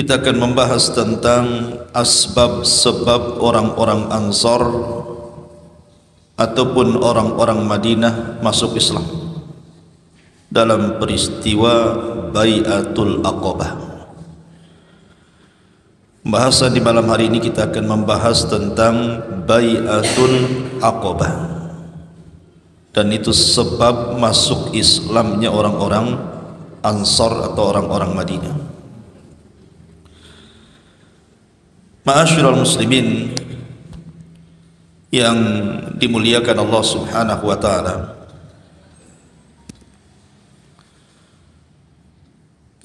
Kita akan membahas tentang asbab-sebab orang-orang Ansar ataupun orang-orang Madinah masuk Islam dalam peristiwa Bai'atul Aqabah. Bahasan di malam hari ini kita akan membahas tentang Bai'atul Aqabah, dan itu sebab masuk Islamnya orang-orang Ansar atau orang-orang Madinah. Ma'asyiral muslimin yang dimuliakan Allah Subhanahu wa taala,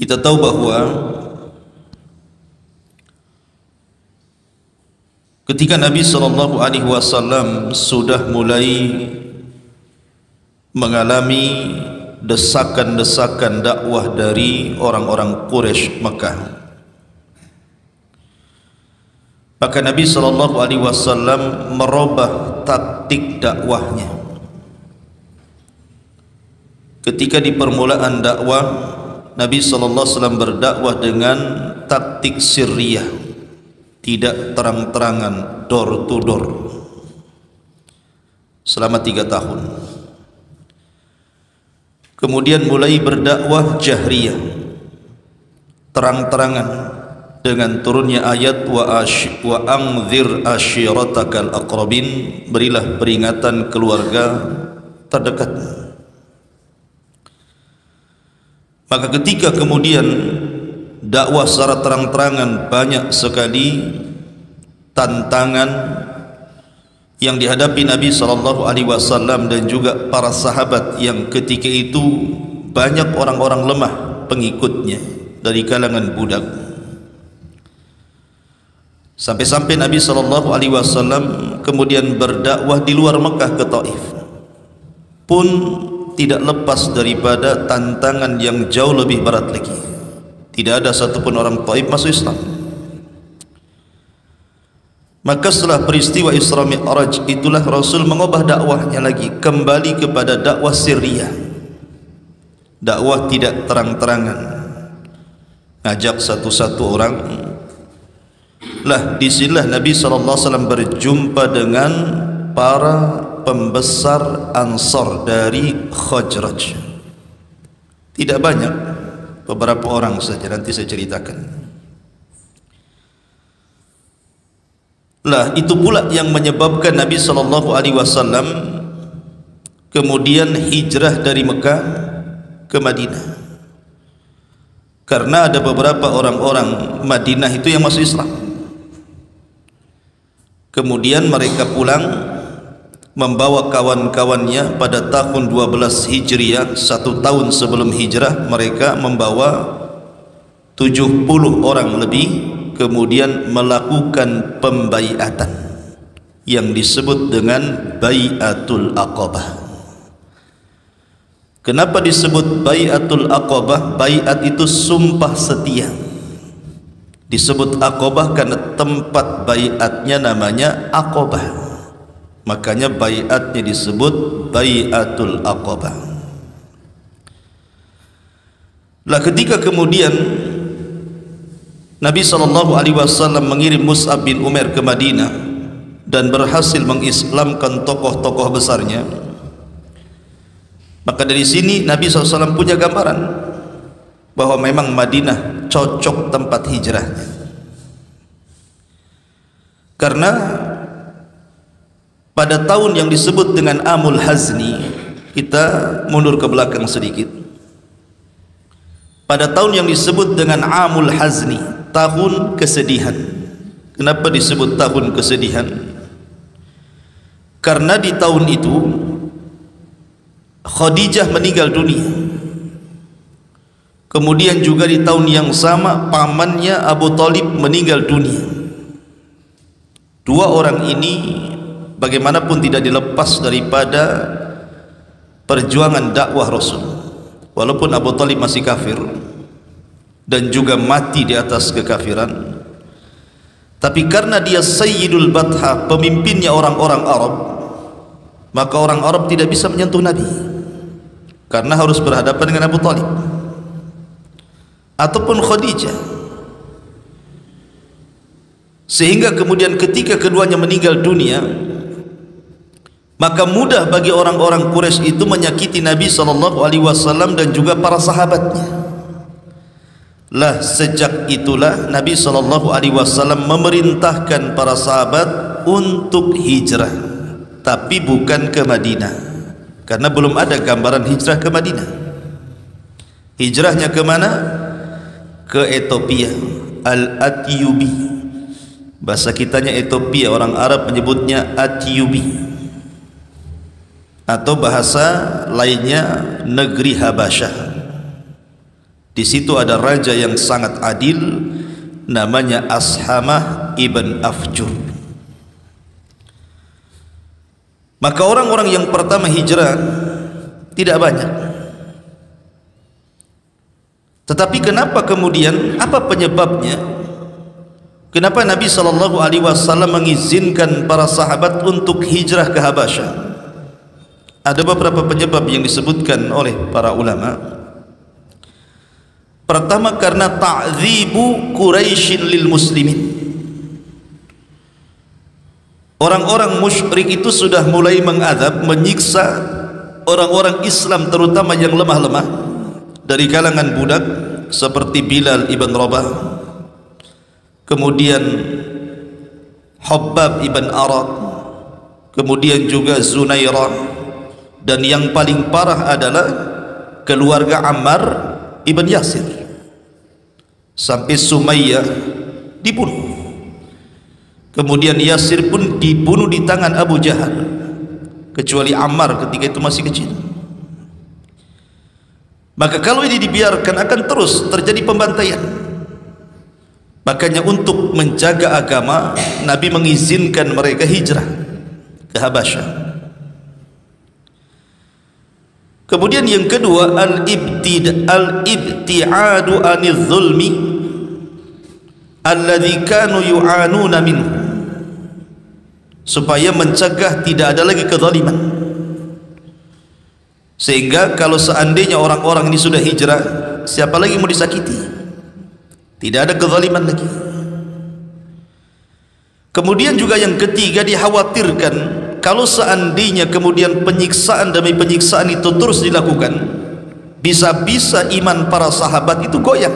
kita tahu bahwa ketika Nabi sallallahu alaihi wasallam sudah mulai mengalami desakan-desakan dakwah dari orang-orang Quraisy Mekah, maka Nabi sallallahu alaihi wasallam merubah taktik dakwahnya. Ketika di permulaan dakwah, Nabi sallallahu alaihi wasallam berdakwah dengan taktik sirriyah, tidak terang-terangan, door to door, selama 3 tahun. Kemudian mulai berdakwah jahriyah, terang-terangan, dengan turunnya ayat wa anzir ashiratakal aqrabin, berilah peringatan keluarga terdekat. Maka ketika kemudian dakwah secara terang-terangan, banyak sekali tantangan yang dihadapi Nabi sallallahu alaihi wasallam dan juga para sahabat yang ketika itu banyak orang-orang lemah pengikutnya dari kalangan budak. Sampai-sampai Nabi sallallahu alaihi wasallam kemudian berdakwah di luar Mekah ke Taif, pun tidak lepas daripada tantangan yang jauh lebih berat lagi. Tidak ada satupun orang Taif masuk Islam. Maka setelah peristiwa Isra Mi'raj itulah Rasul mengubah dakwahnya lagi, kembali kepada dakwah sirriyah, dakwah tidak terang-terangan, ngajak satu-satu orang. Lah disinilah Nabi SAW berjumpa dengan para pembesar Ansar dari Khazraj. Tidak banyak, beberapa orang saja, nanti saya ceritakan. Lah itu pula yang menyebabkan Nabi SAW kemudian hijrah dari Mekah ke Madinah, karena ada beberapa orang-orang Madinah itu yang masuk Islam. Kemudian mereka pulang membawa kawan-kawannya pada tahun 12 Hijriah, 1 tahun sebelum hijrah. Mereka membawa 70 orang lebih, kemudian melakukan pembaiatan yang disebut dengan Bai'atul Aqabah. Kenapa disebut Bai'atul Aqabah? Bai'at itu sumpah setia. Disebut Aqabah karena tempat bai'atnya namanya Aqabah, makanya bai'atnya disebut Bai'atul Aqabah. Lah ketika kemudian Nabi SAW mengirim Mus'ab bin Umair ke Madinah dan berhasil mengislamkan tokoh-tokoh besarnya, maka dari sini Nabi SAW punya gambaran bahwa memang Madinah cocok tempat hijrahnya. Karena pada tahun yang disebut dengan Amul Hazni, kita mundur ke belakang sedikit. Pada tahun yang disebut dengan Amul Hazni, tahun kesedihan. Kenapa disebut tahun kesedihan? Karena di tahun itu Khadijah meninggal dunia. Kemudian juga di tahun yang sama pamannya Abu Thalib meninggal dunia. 2 orang ini bagaimanapun tidak dilepas daripada perjuangan dakwah Rasul. Walaupun Abu Thalib masih kafir dan juga mati di atas kekafiran, tapi karena dia Sayyidul Batha, pemimpinnya orang-orang Arab, maka orang Arab tidak bisa menyentuh Nabi karena harus berhadapan dengan Abu Thalib ataupun Khadijah. sehingga kemudian ketika keduanya meninggal dunia, maka mudah bagi orang-orang Quraisy itu menyakiti Nabi SAW dan juga para sahabatnya. Lah sejak itulah Nabi SAW memerintahkan para sahabat untuk hijrah, tapi bukan ke Madinah, karena belum ada gambaran hijrah ke Madinah. Hijrahnya ke mana? Ke Ethiopia, Al-Atyubi. Bahasa kitanya Ethiopia, orang Arab menyebutnya Atyubi, atau bahasa lainnya negeri Habasyah. Di situ ada raja yang sangat adil, namanya Ashamah ibn Afjur. Maka orang-orang yang pertama hijrah tidak banyak. Tetapi kenapa kemudian, apa penyebabnya? Kenapa Nabi SAW mengizinkan para sahabat untuk hijrah ke Habasyah? Ada beberapa penyebab yang disebutkan oleh para ulama. Pertama, karena ta'dzibu Quraisyin lil muslimin. Orang-orang musyrik itu sudah mulai mengadab, menyiksa orang-orang Islam, terutama yang lemah-lemah dari kalangan budak seperti Bilal ibn Rabah, kemudian Hubbab ibn Arad, kemudian juga Zunairah, dan yang paling parah adalah keluarga Ammar ibn Yasir, sampai Sumayyah dibunuh. Kemudian Yasir pun dibunuh di tangan Abu Jahal, kecuali Ammar ketika itu masih kecil. Maka kalau ini dibiarkan akan terus terjadi pembantaian. Makanya untuk menjaga agama, Nabi mengizinkan mereka hijrah ke Habasyah. Kemudian yang kedua, al-ibti'adu anil zulmi alladzi kanu yu'anuna minhu, supaya mencegah tidak ada lagi kezaliman. Sehingga kalau seandainya orang-orang ini sudah hijrah, siapa lagi mau disakiti? Tidak ada kezaliman lagi. Kemudian juga yang ketiga, dikhawatirkan kalau seandainya kemudian penyiksaan demi penyiksaan itu terus dilakukan, bisa-bisa iman para sahabat itu goyah.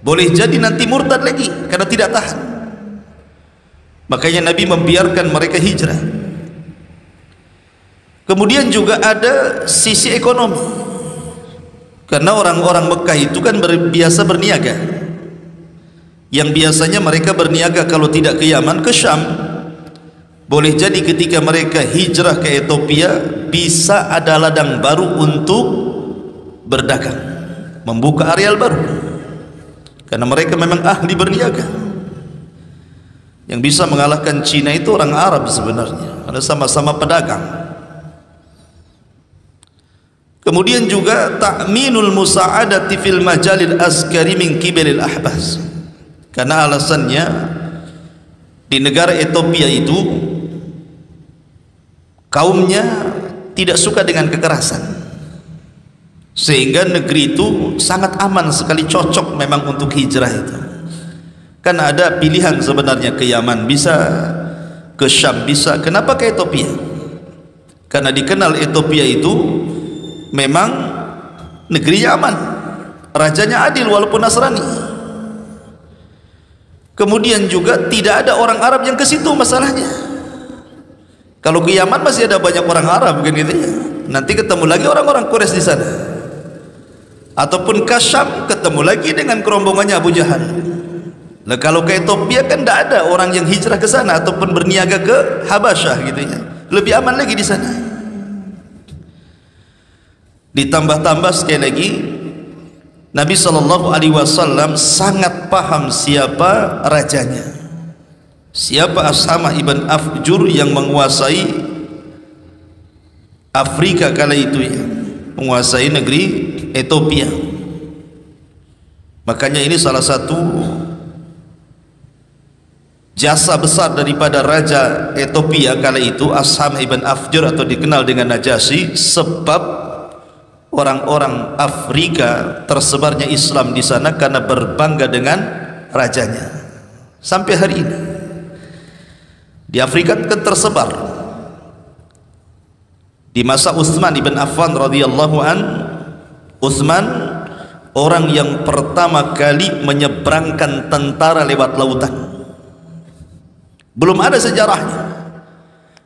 Boleh jadi nanti murtad lagi karena tidak tahan. Makanya Nabi membiarkan mereka hijrah. Kemudian juga ada sisi ekonomi, karena orang-orang Mekah itu kan biasa berniaga. Yang biasanya mereka berniaga kalau tidak ke Yaman, ke Syam. Boleh jadi ketika mereka hijrah ke Ethiopia, bisa ada ladang baru untuk berdagang, membuka areal baru, karena mereka memang ahli berniaga. Yang bisa mengalahkan Cina itu orang Arab sebenarnya, karena sama-sama pedagang. Kemudian juga ta'minul musa'adati fil majalil askari min kibalil ahbas, karena alasannya di negara Ethiopia itu kaumnya tidak suka dengan kekerasan, sehingga negeri itu sangat aman sekali, cocok memang untuk hijrah itu. Kan ada pilihan sebenarnya, ke Yaman bisa, ke Syam bisa. Kenapa ke Ethiopia? Karena dikenal Ethiopia itu memang negerinya aman, rajanya adil walaupun Nasrani. Kemudian juga tidak ada orang Arab yang ke situ masalahnya. Kalau ke Yaman masih ada banyak orang Arab kan gitu ya. Nanti ketemu lagi orang-orang Quraisy di sana. Ataupun ke Syam ketemu lagi dengan kerombongannya Abu Jahal. Nah, kalau ke Ethiopia kan tidak ada orang yang hijrah ke sana ataupun berniaga ke Habasyah gitu ya. Lebih aman lagi di sana. Ditambah-tambah sekali lagi, Nabi SAW sangat paham siapa rajanya, siapa Ashamah ibn Afjur yang menguasai Afrika kala itu ya, menguasai negeri Ethiopia. Makanya ini salah satu jasa besar daripada raja Ethiopia kala itu, Ashamah ibn Afjur atau dikenal dengan Najasyi, sebab orang-orang Afrika tersebarnya Islam di sana karena berbangga dengan rajanya. sampai hari ini. Di Afrika kan tersebar. Di masa Utsman ibn Affan radhiyallahu an, Utsman orang yang pertama kali menyeberangkan tentara lewat lautan. Belum ada sejarahnya.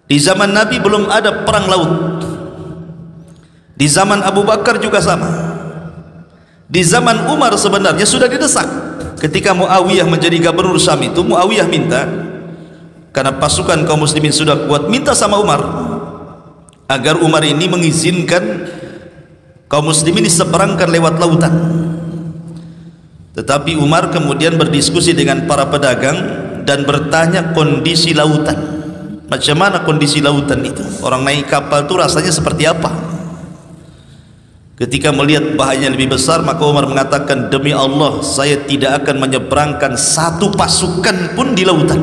Di zaman Nabi belum ada perang laut. Di zaman Abu Bakar juga sama. Di zaman Umar sebenarnya sudah didesak. Ketika Muawiyah menjadi gubernur Syam itu, Muawiyah minta, karena pasukan kaum muslimin sudah kuat, minta sama Umar agar Umar ini mengizinkan kaum muslimin diseberangkan lewat lautan. Tetapi Umar kemudian berdiskusi dengan para pedagang dan bertanya kondisi lautan. Macam mana kondisi lautan itu? Orang naik kapal itu rasanya seperti apa? Ketika melihat bahayanya lebih besar, maka Umar mengatakan, demi Allah saya tidak akan menyeberangkan satu pasukan pun di lautan.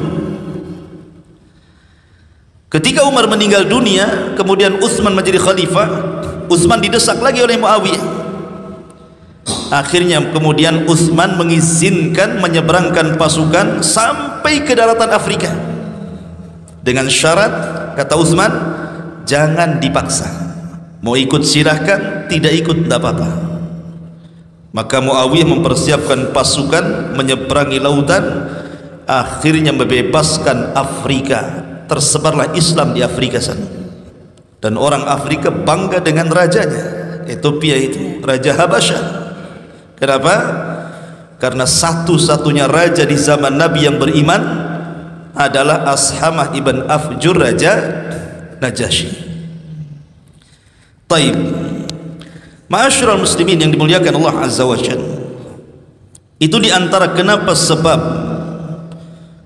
Ketika Umar meninggal dunia, kemudian Utsman menjadi khalifah. Utsman didesak lagi oleh Muawiyah. Akhirnya kemudian Utsman mengizinkan menyeberangkan pasukan sampai ke daratan Afrika, dengan syarat, kata Utsman, jangan dipaksa. Mau ikut silahkan, tidak ikut tidak apa-apa. Maka Muawiyah mempersiapkan pasukan menyeberangi lautan, akhirnya membebaskan Afrika. Tersebarlah Islam di Afrika sana, dan orang Afrika bangga dengan rajanya, Ethiopia itu, Raja Habasyah. Kenapa? Karena satu-satunya raja di zaman Nabi yang beriman adalah Ashamah ibn Afjur, Raja Najasyi. Taib, ma'asyiral muslimin yang dimuliakan Allah Azza wa Jalla, itu diantara kenapa sebab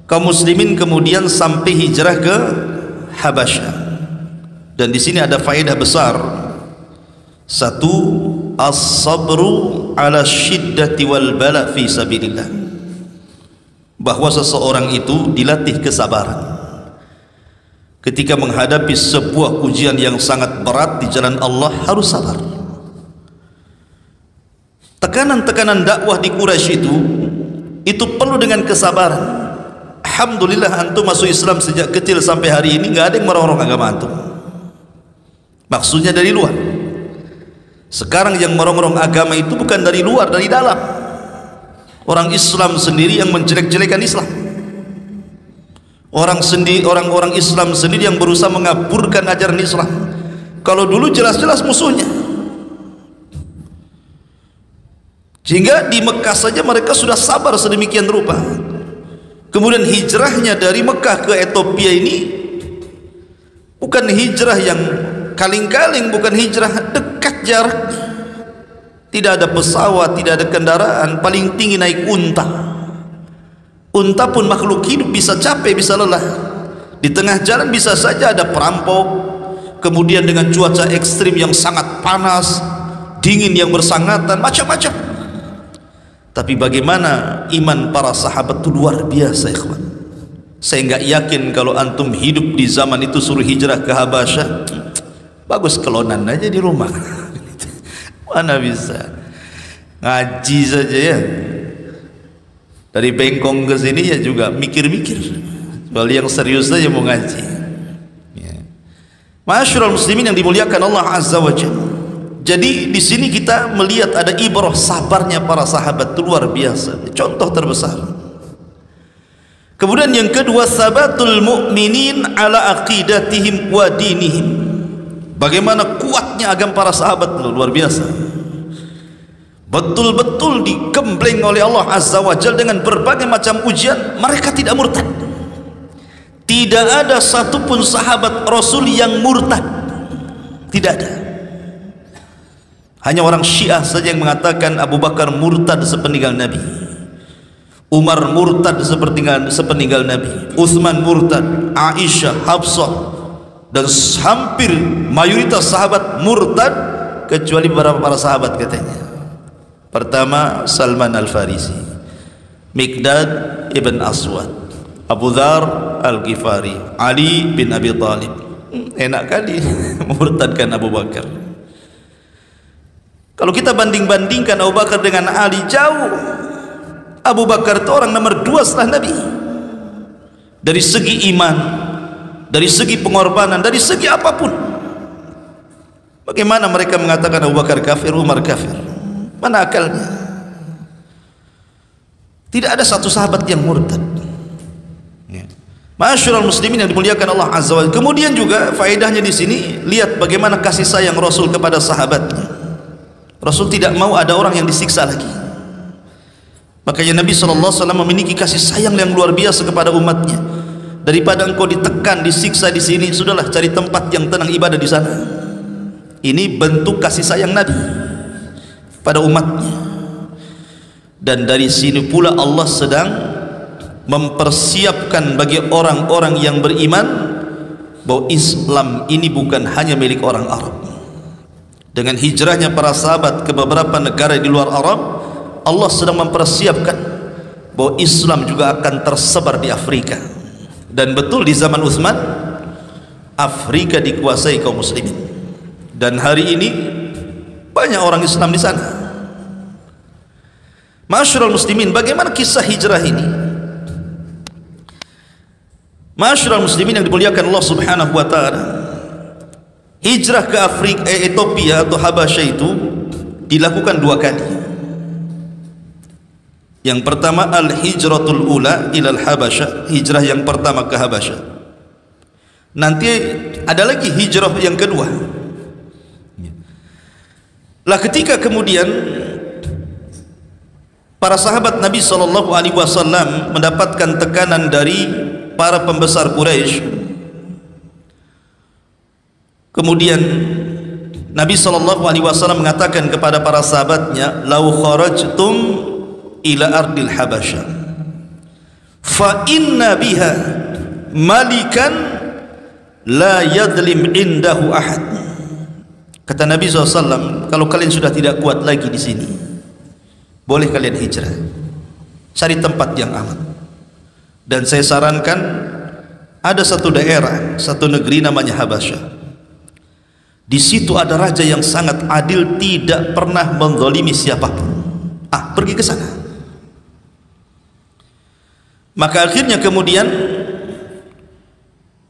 kaum muslimin kemudian sampai hijrah ke Habasyah. Dan di sini ada faedah besar. Satu, as-sabru ala syiddati wal bala fi sabilillah, bahwa seseorang itu dilatih kesabaran ketika menghadapi sebuah ujian yang sangat berat di jalan Allah. Harus sabar. Tekanan-tekanan dakwah di Quraisy itu perlu dengan kesabaran. Alhamdulillah antum masuk Islam sejak kecil sampai hari ini nggak ada yang merongrong agama antum. Maksudnya dari luar. Sekarang yang merongrong agama itu bukan dari luar, dari dalam. Orang Islam sendiri yang menjelek-jelekan Islam. Orang-orang Islam sendiri yang berusaha mengaburkan ajaran Islam. Kalau dulu jelas-jelas musuhnya. Sehingga di Mekah saja mereka sudah sabar sedemikian rupa. Kemudian hijrahnya dari Mekah ke Ethiopia ini bukan hijrah yang kaling-kaling, bukan hijrah dekat jarak. Tidak ada pesawat, tidak ada kendaraan, paling tinggi naik unta. Unta pun makhluk hidup, bisa capek, bisa lelah. Di tengah jalan bisa saja ada perampok. Kemudian dengan cuaca ekstrim yang sangat panas, dingin yang bersangatan, macam-macam. Tapi bagaimana iman para sahabat itu luar biasa, ikhwan. Saya enggak yakin kalau antum hidup di zaman itu suruh hijrah ke Habasyah, bagus kelonan aja di rumah. Mana bisa ngaji saja ya. Dari Bengkong ke sini ya juga mikir-mikir. Soal yang serius saja mau ngaji. Ya. Ma'asyiral muslimin yang dimuliakan Allah Azza wa Jalla. Jadi di sini kita melihat ada ibrah sabarnya para sahabat itu luar biasa. Contoh terbesar. Kemudian yang kedua, sabatul mu'minin ala aqidatihim wa dinihim. Bagaimana kuatnya agama para sahabat itu luar biasa. Betul-betul digembleng oleh Allah Azza wa Jalla dengan berbagai macam ujian. Mereka tidak murtad. Tidak ada satupun sahabat Rasul yang murtad. Tidak ada. Hanya orang Syiah saja yang mengatakan Abu Bakar murtad sepeninggal Nabi, Umar murtad sepeninggal Nabi, Utsman murtad, Aisyah, Hafsah, dan hampir mayoritas sahabat murtad kecuali beberapa para sahabat katanya. Pertama, Salman Al-Farisi, Miqdad ibn Aswad, Abu Dzar Al-Ghifari, Ali bin Abi Thalib. Enak kali murtadkan Abu Bakar. Kalau kita banding-bandingkan Abu Bakar dengan Ali, jauh. Abu Bakar itu orang nomor 2 setelah Nabi. dari segi iman, dari segi pengorbanan, dari segi apapun. Bagaimana mereka mengatakan Abu Bakar kafir, Umar kafir? Mana akalnya? Tidak ada satu sahabat yang murtad. Ma'asyiral muslimin yang dimuliakan Allah Azza wa Jalla. Kemudian juga faedahnya di sini, lihat bagaimana kasih sayang Rasul kepada sahabatnya. Rasul tidak mau ada orang yang disiksa lagi. Makanya Nabi SAW memiliki kasih sayang yang luar biasa kepada umatnya. Daripada engkau ditekan, disiksa di sini, sudahlah cari tempat yang tenang ibadah di sana. Ini bentuk kasih sayang Nabi pada umatnya. Dan dari sini pula Allah sedang mempersiapkan bagi orang-orang yang beriman bahwa Islam ini bukan hanya milik orang Arab. Dengan hijrahnya para sahabat ke beberapa negara di luar Arab, Allah sedang mempersiapkan bahwa Islam juga akan tersebar di Afrika. Dan betul di zaman Utsman, Afrika dikuasai kaum muslimin. Dan hari ini banyak orang Islam di sana. Ma'asyiral muslimin, bagaimana kisah hijrah ini? Ma'asyiral muslimin yang dimuliakan Allah Subhanahu wa taala, hijrah ke Afrika, Ethiopia atau Habasyah itu dilakukan 2 kali. Yang pertama al-hijratul ula ilal Habasyah, hijrah yang pertama ke Habasyah. Nanti ada lagi hijrah yang kedua. Lah ketika kemudian para sahabat Nabi SAW mendapatkan tekanan dari para pembesar Quraisy, kemudian Nabi SAW mengatakan kepada para sahabatnya, lau kharajtum ila ardil Habasyah fa inna biha malikan la yadlim indahu ahad. Kata Nabi SAW, kalau kalian sudah tidak kuat lagi di sini, boleh kalian hijrah, cari tempat yang aman. Dan saya sarankan ada satu daerah, satu negeri namanya Habasyah. Di situ ada raja yang sangat adil, tidak pernah menzalimi siapapun. Pergi ke sana. Maka akhirnya kemudian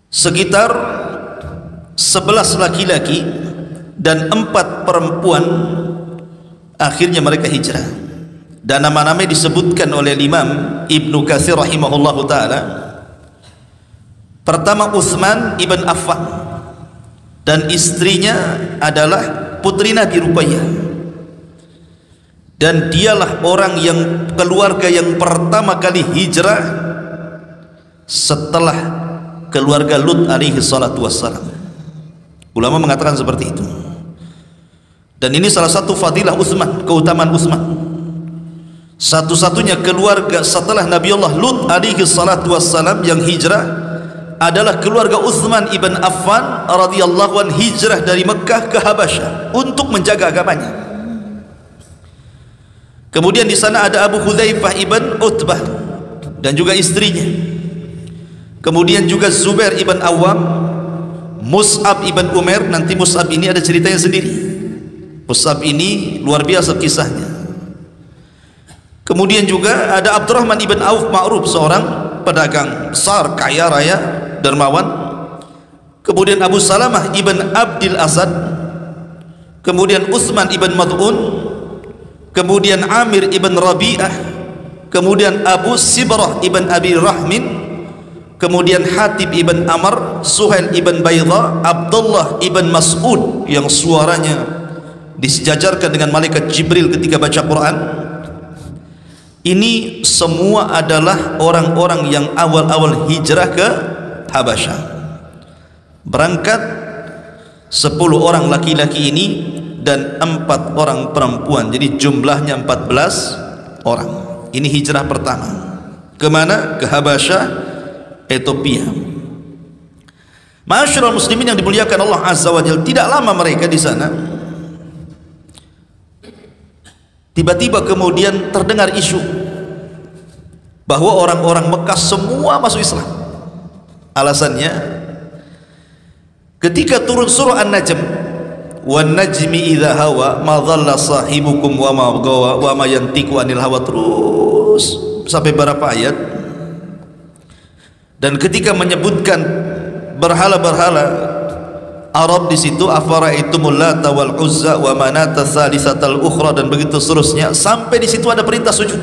sekitar 11 laki-laki dan 4 perempuan akhirnya mereka hijrah. Dan nama-nama disebutkan oleh Imam Ibnu Katsir rahimahullahu taala. Pertama Utsman ibn Affan, dan istrinya adalah putri Nabi Ruqayyah. Dan dialah orang yang keluarga yang pertama kali hijrah setelah keluarga Lut alaihi salatu wassalam. Ulama mengatakan seperti itu. Dan ini salah satu fadilah Utsman, keutamaan Utsman. Satu-satunya keluarga setelah Nabi Allah Lut alaihi salatu wassalam yang hijrah adalah keluarga Utsman ibn Affan radhiyallahu an, hijrah dari Mekah ke Habasyah untuk menjaga agamanya. Kemudian di sana ada Abu Hudzaifah ibn Utbah dan juga istrinya. Kemudian juga Zubair ibn Awam, Mus'ab ibn Umair. Nanti Mus'ab ini ada ceritanya sendiri. Mus'ab ini luar biasa kisahnya. Kemudian juga ada Abdurrahman ibn Auf Ma'ruf, seorang pedagang besar, kaya raya, dermawan. Kemudian Abu Salamah ibn Abdil Asad. Kemudian Utsman ibn Mad'un. Kemudian Amir ibn Rabi'ah. Kemudian Abu Sibrah ibn Abi Rahmin. Kemudian Hatib ibn Amr, Suhail ibn Baydha, Abdullah ibn Mas'ud yang suaranya disejajarkan dengan malaikat Jibril ketika baca Quran. Ini semua adalah orang-orang yang awal-awal hijrah ke Habasyah. Berangkat 10 orang laki-laki ini dan 4 orang perempuan, jadi jumlahnya 14 orang. Ini hijrah pertama. Kemana? Ke Habasyah, Ethiopia. Ma'asyiral muslimin yang dimuliakan Allah Azza wa Jalla, tidak lama mereka di sana, tiba-tiba kemudian terdengar isu bahwa orang-orang Mekah semua masuk Islam. Alasannya, ketika turun surah An-Najm, wan najmi idza hawa ma dhalla sahibukum wa ma gawa wa ma yantiqu anil hawa, terus sampai berapa ayat. Dan ketika menyebutkan berhala-berhala Arab di situ, afara'aitumul Lata wal Uzza wa Manata tsalitsatal ukhra, dan begitu seterusnya, sampai di situ ada perintah sujud.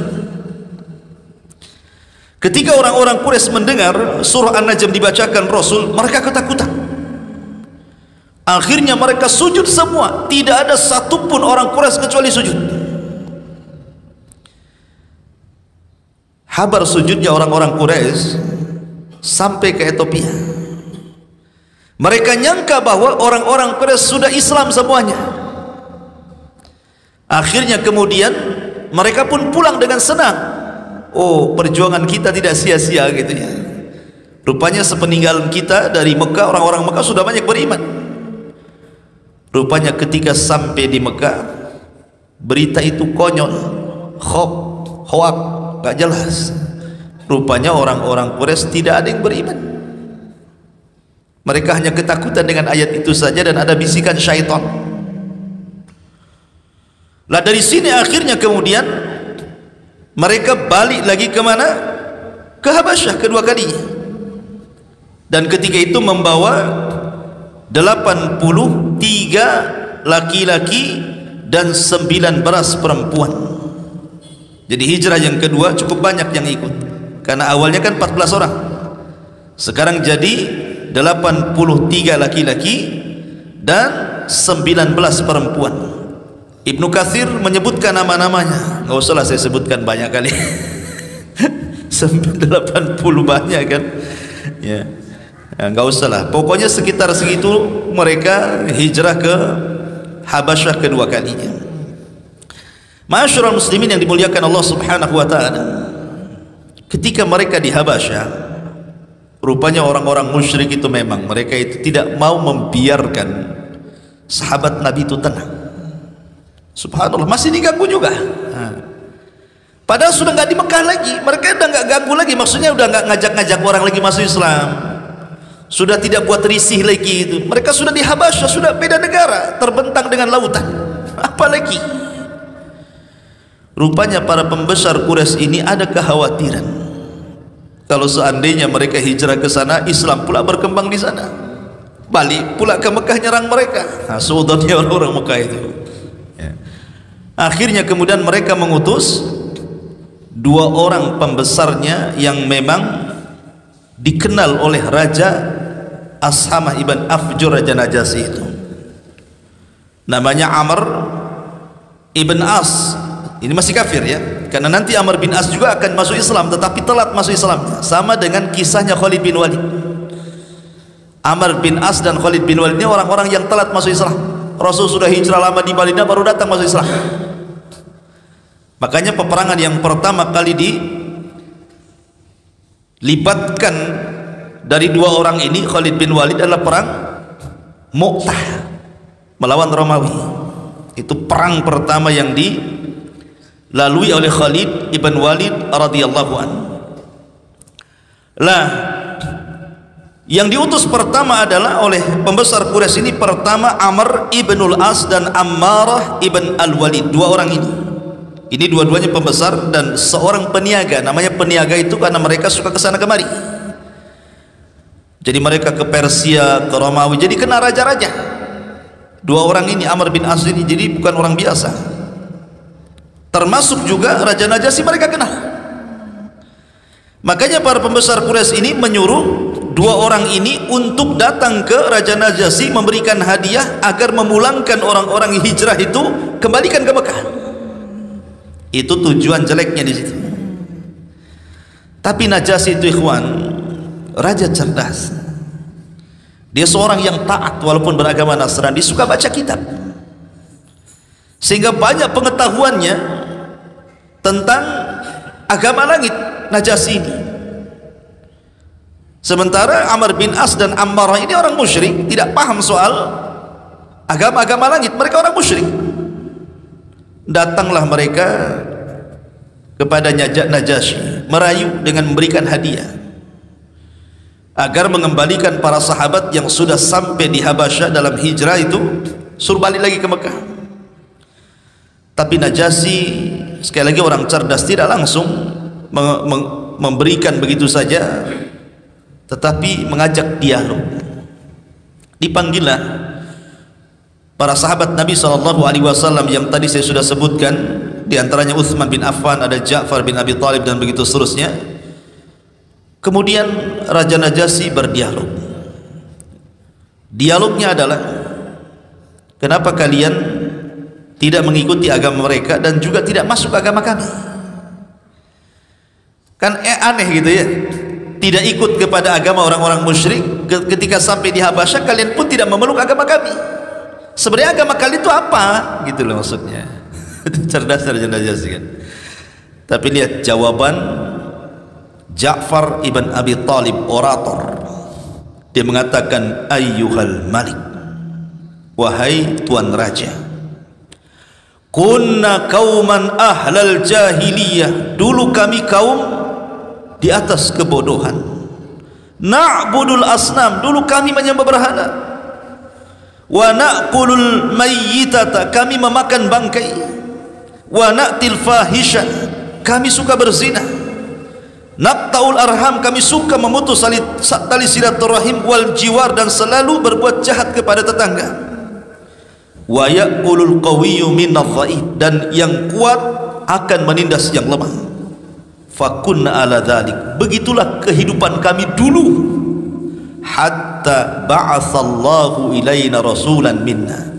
Ketika orang-orang Quraisy mendengar surah An-Najm dibacakan Rasul, mereka ketakutan. Akhirnya mereka sujud semua, tidak ada satupun orang Quraisy kecuali sujud. Kabar sujudnya orang-orang Quraisy sampai ke Ethiopia. Mereka nyangka bahwa orang-orang Quraisy sudah Islam semuanya. Akhirnya kemudian mereka pun pulang dengan senang. Oh, perjuangan kita tidak sia-sia gitu ya. Rupanya sepeninggalan kita dari Mekah, orang-orang Mekah sudah banyak beriman. Rupanya ketika sampai di Mekah, berita itu konyol, hoak, gak jelas. Rupanya orang-orang Quraisy tidak ada yang beriman. Mereka hanya ketakutan dengan ayat itu saja, dan ada bisikan syaitan. Lah dari sini akhirnya kemudian mereka balik lagi ke mana? Ke Habasyah kedua kalinya. Dan ketika itu membawa 83 laki-laki dan 19 perempuan. Jadi hijrah yang kedua cukup banyak yang ikut, karena awalnya kan 14 orang, sekarang jadi 83 laki-laki dan 19 perempuan. Ibnu Katsir menyebutkan nama-namanya, nggak usahlah saya sebutkan banyak kali. 80 banyak kan ya, nggak usahlah, pokoknya sekitar segitu mereka hijrah ke Habasyah kedua kalinya. Ma'asyiral muslimin yang dimuliakan Allah Subhanahu wa taala, ketika mereka di Habasyah, rupanya orang-orang musyrik itu memang mereka itu tidak mau membiarkan sahabat Nabi itu tenang. Subhanallah, masih diganggu juga. Padahal sudah nggak di Mekah lagi, mereka udah nggak ganggu lagi, maksudnya udah nggak ngajak-ngajak orang lagi masuk Islam, sudah tidak buat risih lagi itu. Mereka sudah di Habasyah, sudah beda negara, terbentang dengan lautan, apalagi. Rupanya para pembesar Quraisy ini ada kekhawatiran, kalau seandainya mereka hijrah ke sana, Islam pula berkembang di sana, balik pula ke Mekah nyerang mereka. Nah, saudara orang-orang Mekah itu ya. Akhirnya kemudian mereka mengutus 2 orang pembesarnya yang memang dikenal oleh Raja Ashamah ibn Afjur, Raja Najasyi itu, namanya Amr ibn As. Ini masih kafir ya, karena nanti Amr bin As juga akan masuk Islam, tetapi telat masuk Islamnya, sama dengan kisahnya Khalid bin Walid. Amr bin As dan Khalid bin Walid ini orang-orang yang telat masuk Islam. Rasul sudah hijrah lama di Madinah, baru datang masuk Islam. Makanya peperangan yang pertama kali dilibatkan dari 2 orang ini, Khalid bin Walid, adalah perang Mu'tah melawan Romawi. Itu perang pertama yang dilalui oleh Khalid ibn Walid radhiyallahu anhu. Lah, yang diutus pertama adalah oleh pembesar Quraisy ini, pertama Amr ibnul As dan Ammarah ibn al-Walid. 2 orang ini dua-duanya pembesar dan seorang peniaga. Namanya peniaga itu karena mereka suka kesana kemari. Jadi mereka ke Persia, ke Romawi, jadi kena raja-raja. 2 orang ini, Amr bin As ini, jadi bukan orang biasa. Termasuk juga Raja Najasyi mereka kenal. Makanya para pembesar Quraisy ini menyuruh 2 orang ini untuk datang ke Raja Najasyi, memberikan hadiah agar memulangkan orang-orang hijrah itu, kembalikan ke Mekah. Itu tujuan jeleknya di situ. Tapi Najasyi itu ikhwan, raja cerdas. Dia seorang yang taat walaupun beragama Nasrani, dia suka baca kitab, sehingga banyak pengetahuannya tentang agama langit Najasyi ini. Sementara Amr bin As dan Ammarah ini orang musyrik, tidak paham soal agama-agama langit, mereka orang musyrik. Datanglah mereka kepada Najasyi, merayu dengan memberikan hadiah agar mengembalikan para sahabat yang sudah sampai di Habasyah dalam hijrah itu, suruh balik lagi ke Mekah. Tapi Najasyi sekali lagi orang cerdas, tidak langsung memberikan begitu saja tetapi mengajak dialog. Dipanggillah para sahabat Nabi SAW yang tadi saya sudah sebutkan, di antaranya Utsman bin Affan, ada Ja'far bin Abi Thalib dan begitu seterusnya. Kemudian Raja Najasyi berdialog. Dialognya adalah, kenapa kalian tidak mengikuti agama mereka dan juga tidak masuk agama kami? Kan aneh gitu ya, tidak ikut kepada agama orang-orang musyrik. Ketika sampai di Habasyah, kalian pun tidak memeluk agama kami. Sebenarnya agama kalian itu apa? Gitu loh maksudnya. Cerdas Raja Najasyi kan. Tapi lihat jawaban Ja'far ibn Abi Thalib, orator. Dia mengatakan, ayyuhal malik, wahai tuan raja, kunna kauman ahlal jahiliyah, dulu kami kaum di atas kebodohan. Na'budul asnam, dulu kami menyembah berhala. Wa na'kulul mayyitata, kami memakan bangkai. Wa na'til fahisha, kami suka berzina. Naqtaul arham, kami suka memutus tali silaturahim. Wal jiwar, dan selalu berbuat jahat kepada tetangga. Wa ya'kulul qawiyyu minadh dhaif, dan yang kuat akan menindas yang lemah. Fakunna ala dhalik, begitulah kehidupan kami dulu. Hatta ba'athallahu ilaina rasulan minna,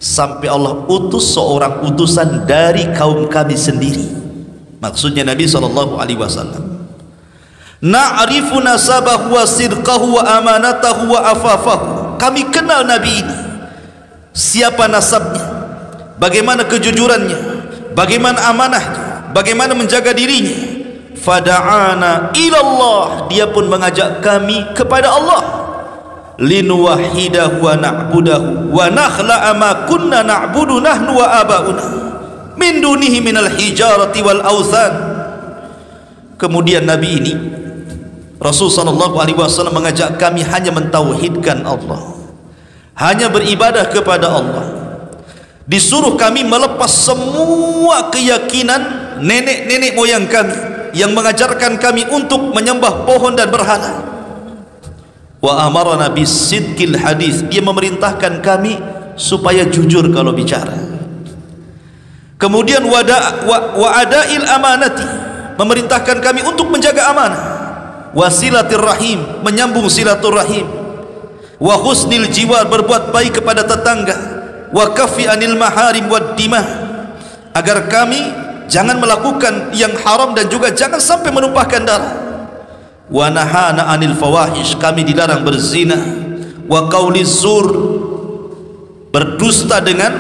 sampai Allah utus seorang utusan dari kaum kami sendiri. Maksudnya Nabi SAW. Na'rifu nasabahu wa sidqahu wa amanatahu wa afafahu, kami kenal Nabi ini, siapa nasabnya, bagaimana kejujurannya, bagaimana amanahnya, bagaimana menjaga dirinya. Fada'ana ilallah, dia pun mengajak kami kepada Allah. Linuwahidahu wa na'budahu wa nakhla'a ma kunna na'budu nahnu wa aba'una min dunihi minal hijarati wal awthan. Kemudian Nabi ini, Rasul SAW mengajak kami hanya mentauhidkan Allah, hanya beribadah kepada Allah. Disuruh kami melepas semua keyakinan nenek-nenek moyang kami yang mengajarkan kami untuk menyembah pohon dan berhala. Wa amarana bisidqil hadis, dia memerintahkan kami supaya jujur kalau bicara. Kemudian wa adail amanati, memerintahkan kami untuk menjaga amanah. Wasilatir rahim, menyambung silaturahim. Wa husnil jiwar, berbuat baik kepada tetangga. Wa kafi anil maharim wad dimah, agar kami jangan melakukan yang haram dan juga jangan sampai menumpahkan darah. Wa nahana anil fawahish, kami dilarang berzina. Wa qauliz zur, berdusta dengan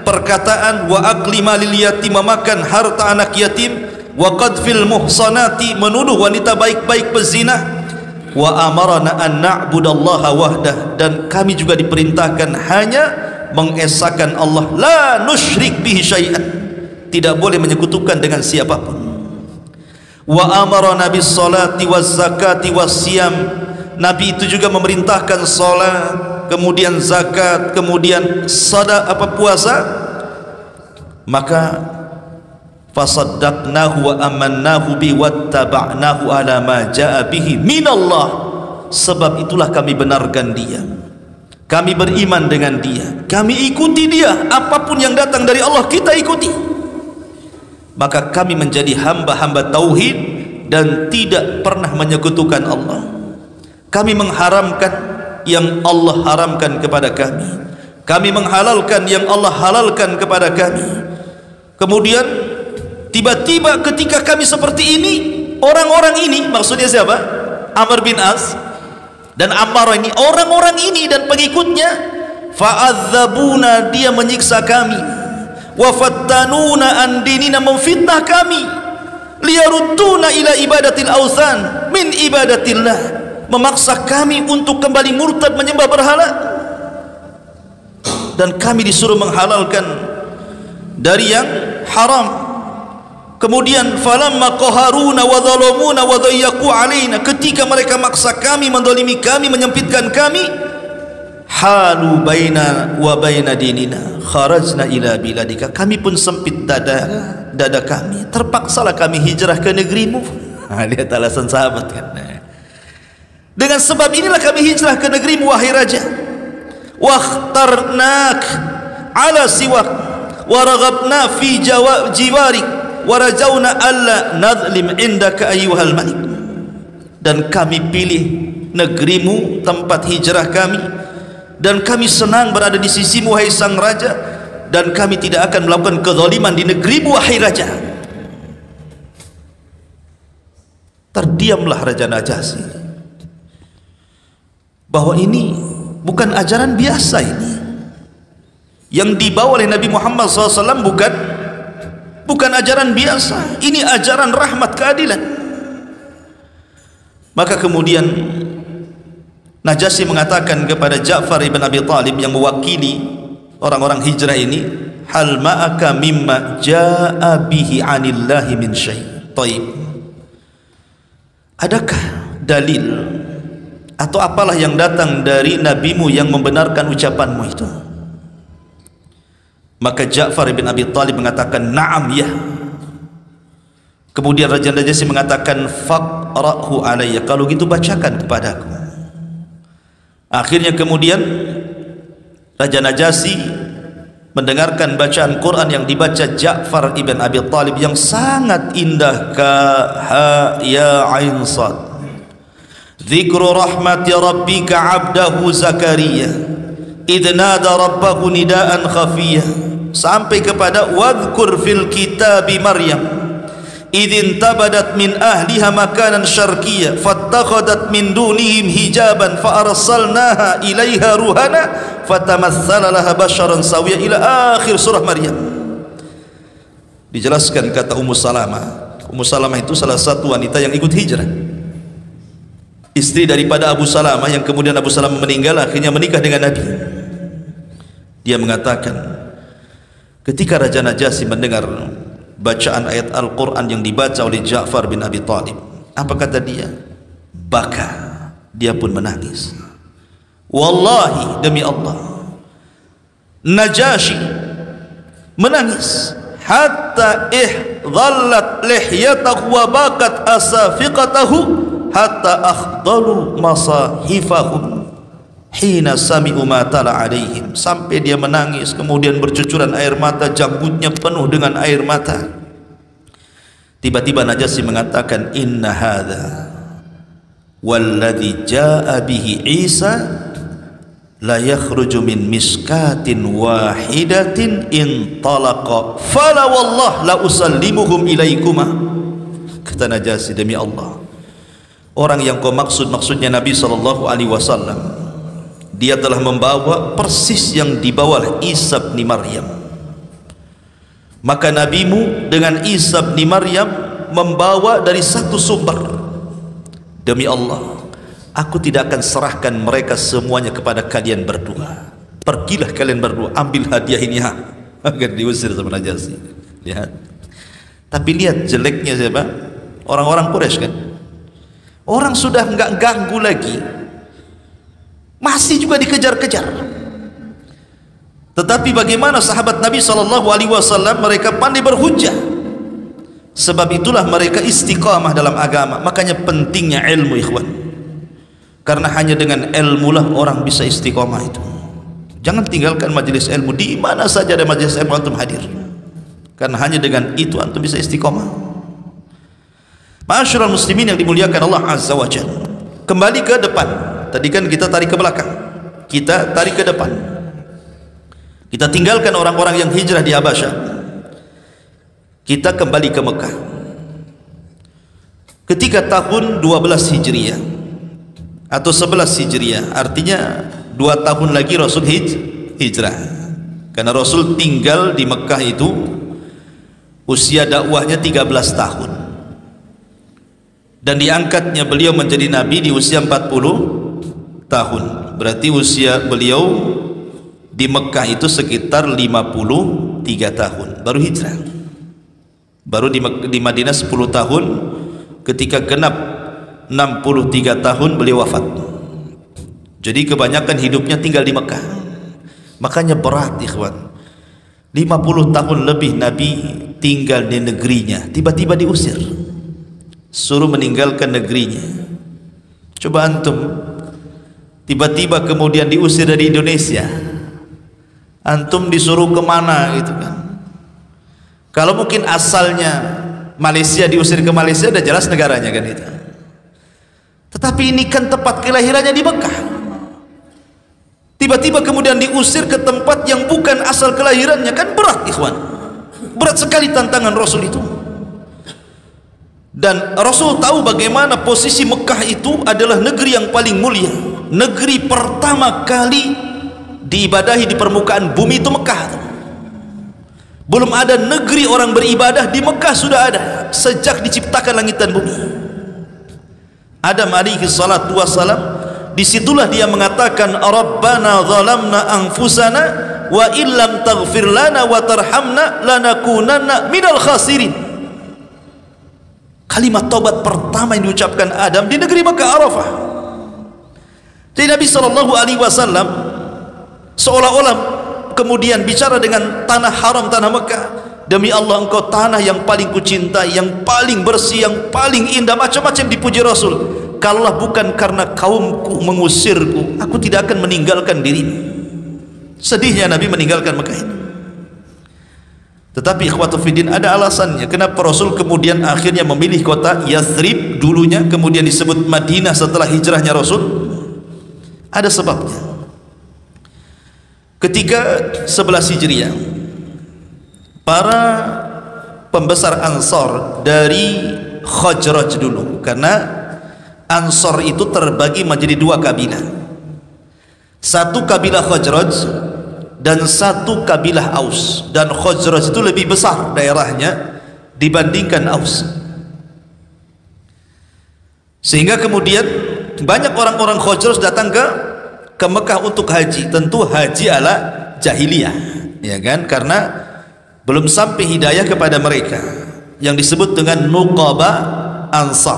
perkataan. Wa akli malil yatim, memakan harta anak yatim. Wa qadfil muhsanati, menuduh wanita baik-baik pezina. Wa amarana an na'budallaha wahdah, dan kami juga diperintahkan hanya mengesahkan Allah. La nusyrik bihi syai'an, tidak boleh menyekutukan dengan siapapun. Wa amarana bis salati waz zakati was siyam, Nabi itu juga memerintahkan salat, kemudian zakat, kemudian puasa. Maka fasaddaqnahu wa amannahu bi wattaba'nahu ala ma jaa bihi minallah, sebab itulah kami benarkan dia, kami beriman dengan dia, kami ikuti dia, apapun yang datang dari Allah kita ikuti. Maka kami menjadi hamba-hamba tauhid dan tidak pernah menyekutukan Allah. Kami mengharamkan yang Allah haramkan kepada kami, kami menghalalkan yang Allah halalkan kepada kami. Kemudian tiba-tiba ketika kami seperti ini, orang-orang ini, maksudnya siapa? Amr bin As dan Ammar ini, orang-orang ini dan pengikutnya, fa'adzabuna, dia menyiksa kami, wa fattanuna an dinina, memfitnah kami, liyarudduna ila ibadatil awthan min ibadatillah, memaksa kami untuk kembali murtad menyembah berhala, dan kami disuruh menghalalkan dari yang haram. Kemudian falamma qaharuna wa zalamuna wa dayyaqu alaina, ketika mereka maksa kami, mendolimi kami, menyempitkan kami, halu baina wa baina dinina kharajna ila biladika, kami pun sempit dada kami, terpaksalah kami hijrah ke negerimu. Lihat alasan sahabat kan. Dengan sebab inilah kami hijrah ke negerimu wahai raja. Wakhtarnak ala siwak wa raghabna fi jiwarik wa rajawna alla nadhlim indaka ayyuhal malik. Dan kami pilih negerimu, tempat hijrah kami, dan kami senang berada di sisimu wahai sang raja, dan kami tidak akan melakukan kezaliman di negerimu wahai raja. Terdiamlah Raja Najasyi, bahwa ini bukan ajaran biasa ini yang dibawa oleh Nabi Muhammad SAW, bukan ajaran biasa, ini ajaran rahmat keadilan. Maka kemudian Najasyi mengatakan kepada Ja'far ibn Abi Talib yang mewakili orang-orang hijrah ini, hal ma'aka mimma ja'a bihi anillahi min syai'. Taib, adakah dalil atau apalah yang datang dari nabimu yang membenarkan ucapanmu itu? Maka Ja'far bin Abi Talib mengatakan, na'am, ya. Kemudian Raja Najasyi mengatakan, faqra'hu alayya, kalau gitu bacakan kepadaku. Akhirnya kemudian Raja Najasyi mendengarkan bacaan Quran yang dibaca Ja'far ibn Abi Talib yang sangat indah. Ka ha ya ain sad, dzikru rahmati rabbika 'abdahu Zakaria idh nada rabbahu nidaan khafiyah, sampai kepada wadhkur fil kitabi Maryam idh intabadat min ahliha makanan syarqiyya fattakhadat min dunihim hijaban fa arsalnaha ilaiha ruhana fatamassala laha basharan sawiyya, ila akhir surah Maryam. Dijelaskan kata Ummu Salamah. Ummu Salamah itu salah satu wanita yang ikut hijrah, istri daripada Abu Salamah, yang kemudian Abu Salamah meninggal, akhirnya menikah dengan Nabi. Dia mengatakan, ketika Raja Najasyi mendengar bacaan ayat Al-Quran yang dibaca oleh Ja'far bin Abi Talib, apa kata dia? Baka, dia pun menangis. Wallahi, demi Allah, Najasyi menangis hatta ihdallat lihyatahu wa bakat asafiqatahu hatta akhdalu masahifahum hina sami'u ma tala alaihim, sampai dia menangis kemudian bercucuran air mata, janggutnya penuh dengan air mata. Tiba-tiba Najasyi mengatakan, inna hadha walladhi jaa bihi Isa la yakhruju min miskatin wahidatin in talaqa fala wallah la usallimuhum ilaikuma. Kata Najasyi, demi Allah, orang yang kau maksudnya Nabi SAW, dia telah membawa persis yang dibawa oleh Isa bin Maryam. Maka nabimu dengan Isa bin Maryam membawa dari satu sumber. Demi Allah, aku tidak akan serahkan mereka semuanya kepada kalian berdua. Pergilah kalian berdua, ambil hadiah ini, ha. Agar diusir sama Najasyi. Lihat. Tapi lihat jeleknya siapa? Orang-orang Quraisy kan. Orang sudah enggak ganggu lagi, masih juga dikejar-kejar. Tetapi bagaimana sahabat Nabi SAW, mereka pandai berhujjah. Sebab itulah mereka istiqamah dalam agama. Makanya pentingnya ilmu, ikhwan. Karena hanya dengan ilmu lah orang bisa istiqamah itu. Jangan tinggalkan majelis ilmu, di mana saja ada majelis ilmu antum hadir. Karena hanya dengan itu antum bisa istiqamah. Ma'asyiral muslimin yang dimuliakan Allah Azza wa Jalla. Kembali ke depan. Tadi kan kita tarik ke belakang, kita tarik ke depan. Kita tinggalkan orang-orang yang hijrah di Habasyah, kita kembali ke Mekah. Ketika tahun 12 Hijriah atau 11 Hijriah, artinya 2 tahun lagi Rasul hijrah. Karena Rasul tinggal di Mekah itu usia dakwahnya 13 tahun, dan diangkatnya beliau menjadi nabi di usia 40 tahun. Berarti usia beliau di Mekah itu sekitar 53 tahun baru hijrah. Baru di Madinah 10 tahun, ketika genap 63 tahun beliau wafat. Jadi kebanyakan hidupnya tinggal di Mekah. Makanya berat, ikhwan. 50 tahun lebih Nabi tinggal di negerinya, tiba-tiba diusir, suruh meninggalkan negerinya. Coba antum tiba-tiba kemudian diusir dari Indonesia, antum disuruh kemana gitu kan? Kalau mungkin asalnya Malaysia, diusir ke Malaysia, udah jelas negaranya kan itu. Tetapi ini kan tempat kelahirannya di Mekah. Tiba-tiba kemudian diusir ke tempat yang bukan asal kelahirannya, kan berat ikhwan. Berat sekali tantangan Rasul itu. Dan Rasul tahu bagaimana posisi Mekah itu adalah negeri yang paling mulia, negeri pertama kali diibadahi di permukaan bumi itu Mekah. Belum ada negeri orang beribadah, di Mekah sudah ada sejak diciptakan langit dan bumi. Adam alaihi salatu wassalam, disitulah dia mengatakan, Rabbana zalamna anfusana wa illam taghfir lana wa tarhamna lanakunanna minal khasirin. Kalimat taubat pertama yang diucapkan Adam di negeri Mekah, Arafah. Jadi Nabi SAW seolah-olah kemudian bicara dengan tanah haram, tanah Mekah, demi Allah engkau tanah yang paling kucintai, yang paling bersih, yang paling indah, macam-macam dipuji Rasul. Kalaulah bukan karena kaumku mengusirku, aku tidak akan meninggalkan dirimu. Sedihnya Nabi meninggalkan Mekah ini. Tetapi ikhwatu fiddin, ada alasannya kenapa Rasul kemudian akhirnya memilih kota Yathrib dulunya, kemudian disebut Madinah setelah hijrahnya Rasul. Ada sebabnya. Ketika 11 Hijriah, para pembesar Ansar dari Khazraj dulu, karena Ansar itu terbagi menjadi dua kabilah. Satu kabilah Khazraj dan satu kabilah Aus, dan Khazraj itu lebih besar daerahnya dibandingkan Aus, sehingga kemudian banyak orang-orang Khazraj datang ke Mekah untuk haji. Tentu haji ala jahiliyah, ya kan, karena belum sampai hidayah kepada mereka, yang disebut dengan nuqaba Ansar,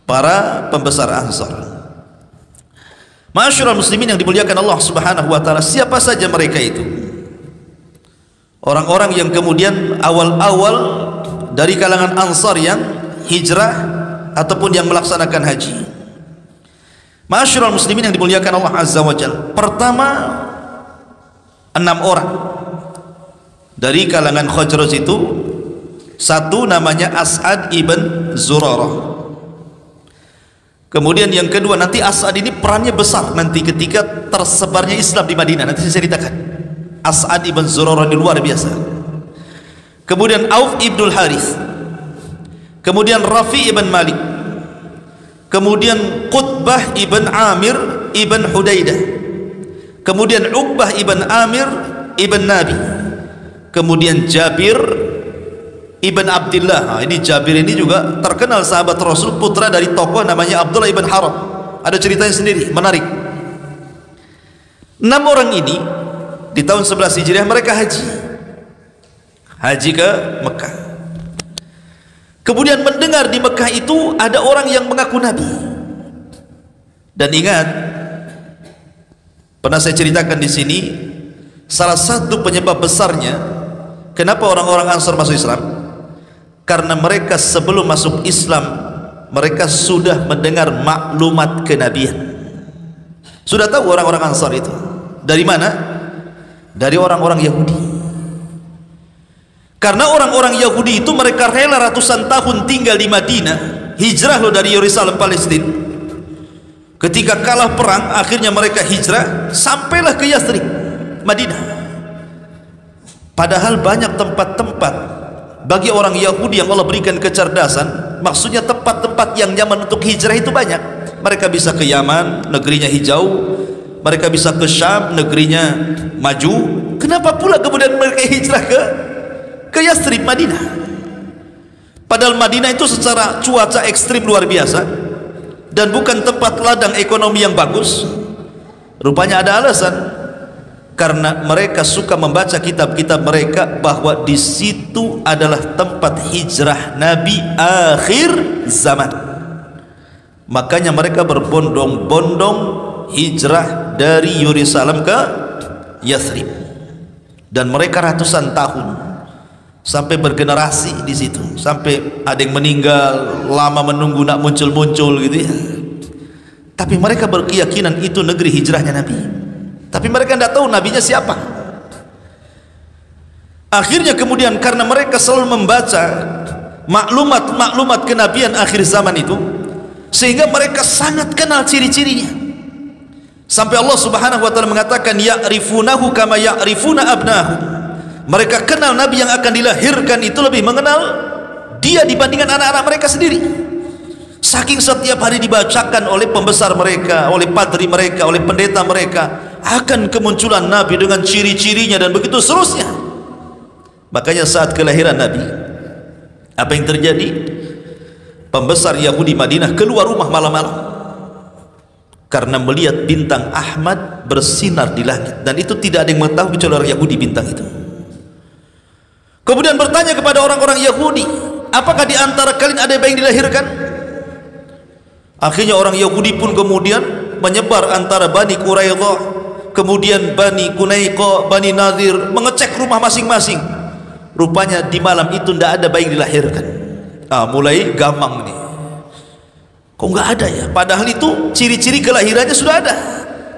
para pembesar Ansar. Ma'asyiral muslimin yang dimuliakan Allah Subhanahu wa taala, siapa saja mereka itu? Orang-orang yang kemudian awal-awal dari kalangan Ansar yang hijrah ataupun yang melaksanakan haji. Ma'asyiral muslimin yang dimuliakan Allah Azza wa Jalla. Pertama, 6 orang dari kalangan Khazraj itu. Satu namanya As'ad ibn Zurarah. Kemudian yang kedua, nanti As'ad ini perannya besar nanti ketika tersebarnya Islam di Madinah, nanti saya ceritakan. As'ad ibn Zurarah ini luar biasa. Kemudian Auf ibnul Harith, kemudian Rafi ibn Malik, kemudian Qutbah ibn Amir ibn Hudaidah, kemudian Uqbah ibn Amir ibn Nabi, kemudian Jabir Ibn Abdullah. Nah, ini Jabir ini juga terkenal sahabat Rasul, putra dari tokoh namanya Abdullah ibn Haram. Ada ceritanya sendiri, menarik. 6 orang ini di tahun 11 Hijriah mereka haji ke Mekah. Kemudian mendengar di Mekah itu ada orang yang mengaku Nabi. Dan ingat, pernah saya ceritakan di sini, salah satu penyebab besarnya kenapa orang-orang Ansar masuk Islam, karena mereka sebelum masuk Islam mereka sudah mendengar maklumat kenabian. Sudah tahu orang-orang Ansar itu. Dari mana? Dari orang-orang Yahudi. Karena orang-orang Yahudi itu mereka rela ratusan tahun tinggal di Madinah, hijrah loh dari Yerusalem Palestina. Ketika kalah perang akhirnya mereka hijrah sampailah ke Yathrib, Madinah. Padahal banyak tempat-tempat bagi orang Yahudi yang Allah berikan kecerdasan, maksudnya tempat-tempat yang nyaman untuk hijrah itu banyak. Mereka bisa ke Yaman, negerinya hijau. Mereka bisa ke Syam, negerinya maju. Kenapa pula kemudian mereka hijrah ke Yathrib, Madinah? Padahal Madinah itu secara cuaca ekstrim luar biasa dan bukan tempat ladang ekonomi yang bagus. Rupanya ada alasan, karena mereka suka membaca kitab-kitab mereka bahwa di situ adalah tempat hijrah Nabi akhir zaman. Makanya mereka berbondong-bondong hijrah dari Yerusalem ke Yathrib, dan mereka ratusan tahun sampai bergenerasi di situ, sampai ada yang meninggal lama menunggu nak muncul-muncul gitu ya. Tapi mereka berkeyakinan itu negeri hijrahnya Nabi. Tapi mereka tidak tahu nabinya siapa. Akhirnya kemudian karena mereka selalu membaca maklumat-maklumat kenabian akhir zaman itu, sehingga mereka sangat kenal ciri-cirinya. Sampai Allah Subhanahu wa taala mengatakan ya'rifunahu kama ya'rifuna abnahu. Mereka kenal nabi yang akan dilahirkan itu lebih mengenal dia dibandingkan anak-anak mereka sendiri. Saking setiap hari dibacakan oleh pembesar mereka, oleh padri mereka, oleh pendeta mereka akan kemunculan nabi dengan ciri-cirinya dan begitu seterusnya. Makanya saat kelahiran nabi, apa yang terjadi? Pembesar Yahudi Madinah keluar rumah malam-malam karena melihat bintang Ahmad bersinar di langit, dan itu tidak ada yang mengetahui kecuali orang Yahudi bintang itu. Kemudian bertanya kepada orang-orang Yahudi, apakah di antara kalian ada yang dilahirkan? Akhirnya orang Yahudi pun kemudian menyebar antara Bani Quraidah, kemudian Bani Qunaiqa, Bani Nadir, mengecek rumah masing-masing. Rupanya di malam itu tidak ada bayi dilahirkan. Mulai gamang nih, kok nggak ada ya? Padahal itu ciri-ciri kelahirannya sudah ada,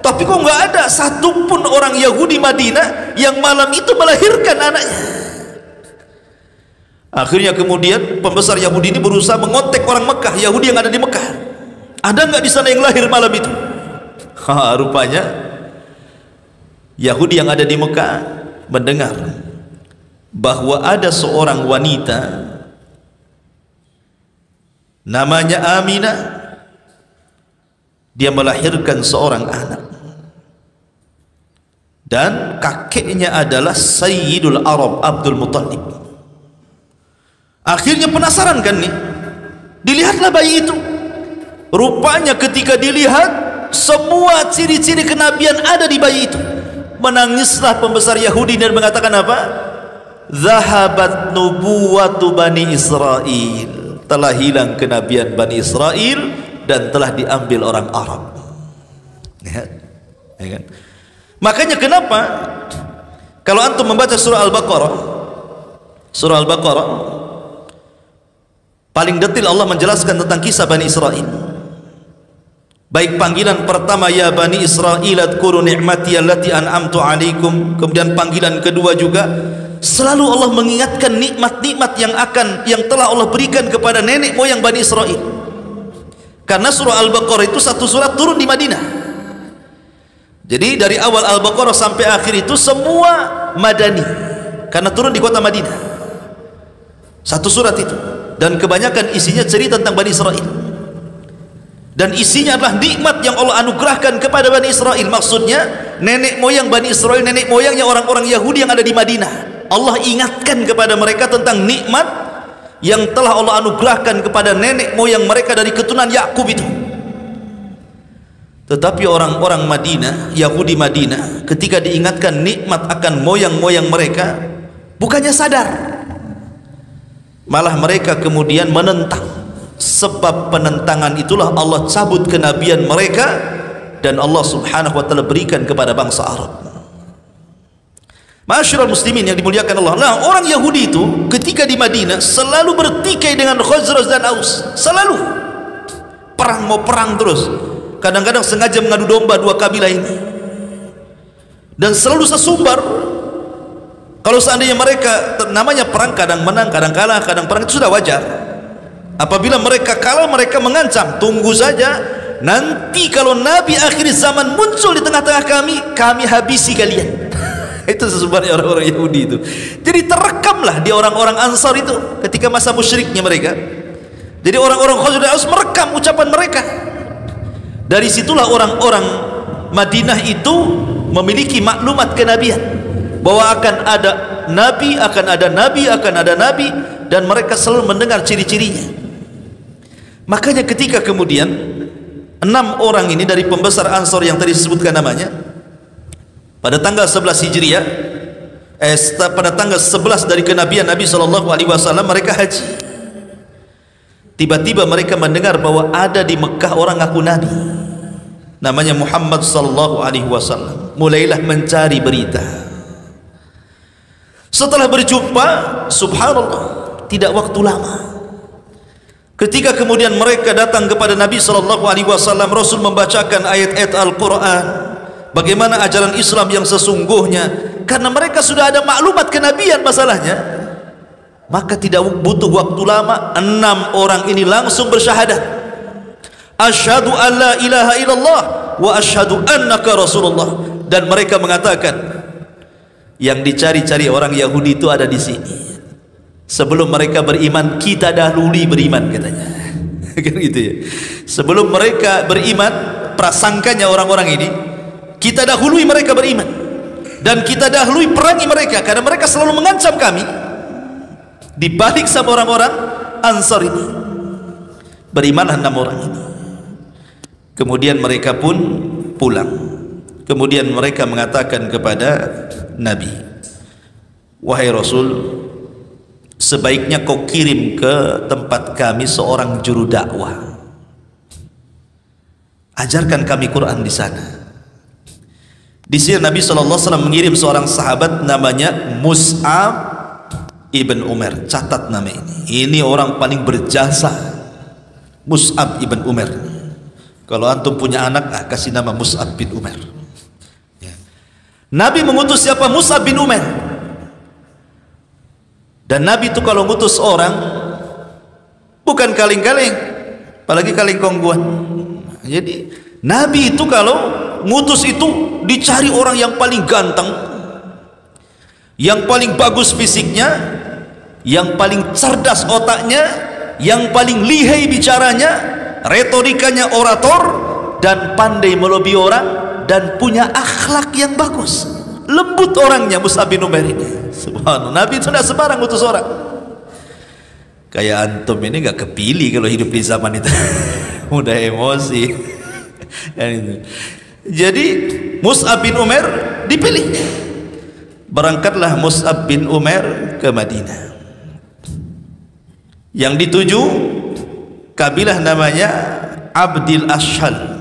tapi kok nggak ada satupun orang Yahudi Madinah yang malam itu melahirkan anaknya. Akhirnya kemudian pembesar Yahudi ini berusaha mengontak orang Mekah, Yahudi yang ada di Mekah, ada nggak di sana yang lahir malam itu? Rupanya Yahudi yang ada di Mekah mendengar bahwa ada seorang wanita namanya Aminah, dia melahirkan seorang anak dan kakeknya adalah Sayyidul Arab Abdul Muttalib. Akhirnya penasaran kan nih, dilihatlah bayi itu. Rupanya ketika dilihat semua ciri-ciri kenabian ada di bayi itu. Menangislah pembesar Yahudi dan mengatakan apa? Zahabat nubuwatu Bani Israel, telah hilang kenabian Bani Israel dan telah diambil orang Arab. Ya kan? Makanya kenapa kalau antum membaca surah Al-Baqarah paling detail Allah menjelaskan tentang kisah Bani Israel. Baik panggilan pertama ya Bani Israel adkuru ni'mati allati an'amtu alaikum, kemudian panggilan kedua juga selalu Allah mengingatkan nikmat-nikmat yang telah Allah berikan kepada nenek moyang Bani Israel. Karena surah Al-Baqarah itu satu surat turun di Madinah. Jadi dari awal Al-Baqarah sampai akhir itu semua Madani, karena turun di kota Madinah. Satu surat itu, dan kebanyakan isinya cerita tentang Bani Israel. Dan isinya adalah nikmat yang Allah anugerahkan kepada Bani Israel. Maksudnya nenek moyang Bani Israel, nenek moyangnya orang-orang Yahudi yang ada di Madinah. Allah ingatkan kepada mereka tentang nikmat yang telah Allah anugerahkan kepada nenek moyang mereka dari keturunan Yakub itu. Tetapi orang-orang Madinah, Yahudi Madinah, ketika diingatkan nikmat akan moyang-moyang mereka, bukannya sadar, malah mereka kemudian menentang. Sebab penentangan itulah Allah cabut kenabian mereka dan Allah Subhanahu wa taala berikan kepada bangsa Arab. Ma'asyiral muslimin yang dimuliakan Allah. Nah, orang Yahudi itu ketika di Madinah selalu bertikai dengan Khazraj dan Aus. Selalu perang, mau perang terus. Kadang-kadang sengaja mengadu domba dua kabilah ini. Dan selalu sesumbar. Kalau seandainya mereka namanya perang, kadang menang, kadang kalah, kadang perang, itu sudah wajar. Apabila mereka kalah, mereka mengancam, tunggu saja nanti kalau Nabi akhir zaman muncul di tengah-tengah kami habisi kalian. Itu sesungguhnya orang-orang Yahudi itu. Jadi terekamlah di orang-orang Ansar itu ketika masa musyriknya mereka. Jadi orang-orang Khazraj dan Aus merekam ucapan mereka. Dari situlah orang-orang Madinah itu memiliki maklumat kenabian bahwa akan ada nabi, akan ada nabi, akan ada nabi, dan mereka selalu mendengar ciri-cirinya. Makanya ketika kemudian 6 orang ini dari pembesar Ansar yang tadi disebutkan namanya, pada tanggal 11 Hijriah, pada tanggal 11 dari kenabian Nabi SAW, mereka haji. Tiba-tiba mereka mendengar bahwa ada di Mekah orang ngaku Nabi, namanya Muhammad SAW. Mulailah mencari berita. Setelah berjumpa, subhanallah, tidak waktu lama, Ketika kemudian mereka datang kepada Nabi SAW, Rasul membacakan ayat-ayat Al-Quran, bagaimana ajaran Islam yang sesungguhnya. Karena mereka sudah ada maklumat kenabian masalahnya, maka tidak butuh waktu lama, 6 orang ini langsung bersyahadat, asyhadu an la ilaha illallah wa asyhadu annaka rasulullah. Dan mereka mengatakan, yang dicari-cari orang Yahudi itu ada di sini. Sebelum mereka beriman, kita dahului beriman, katanya. Kan gitu ya. Sebelum mereka beriman, prasangkanya orang-orang ini, kita dahului mereka beriman, dan kita dahului perangi mereka, karena mereka selalu mengancam kami. Dibalik sama orang-orang Ansar ini, berimanlah 6 orang ini. Kemudian mereka pun pulang. Kemudian mereka mengatakan kepada Nabi, wahai Rasul, sebaiknya kau kirim ke tempat kami seorang juru dakwah, ajarkan kami Quran di sana. Di sini Nabi SAW mengirim seorang sahabat namanya Mus'ab ibn Umair. Catat nama ini. Ini orang paling berjasa, Mus'ab ibn Umair. Kalau antum punya anak, kasih nama Mus'ab bin Umair. Ya. Nabi mengutus siapa? Mus'ab bin Umair. Dan Nabi itu kalau ngutus orang bukan kaleng-kaleng, apalagi kaleng kongguan. Jadi Nabi itu kalau ngutus itu dicari orang yang paling ganteng, yang paling bagus fisiknya, yang paling cerdas otaknya, yang paling lihai bicaranya, retorikanya orator, dan pandai melobi orang, dan punya akhlak yang bagus. Lembut orangnya Mus'ab bin Umair ini. Subhanallah, Nabi itu tidak sembarang utus orang. Kayak antum ini gak kepilih kalau hidup di zaman itu. Mudah emosi. Jadi Mus'ab bin Umair dipilih. Berangkatlah Mus'ab bin Umair ke Madinah. Yang dituju kabilah namanya Abdil Ashhal,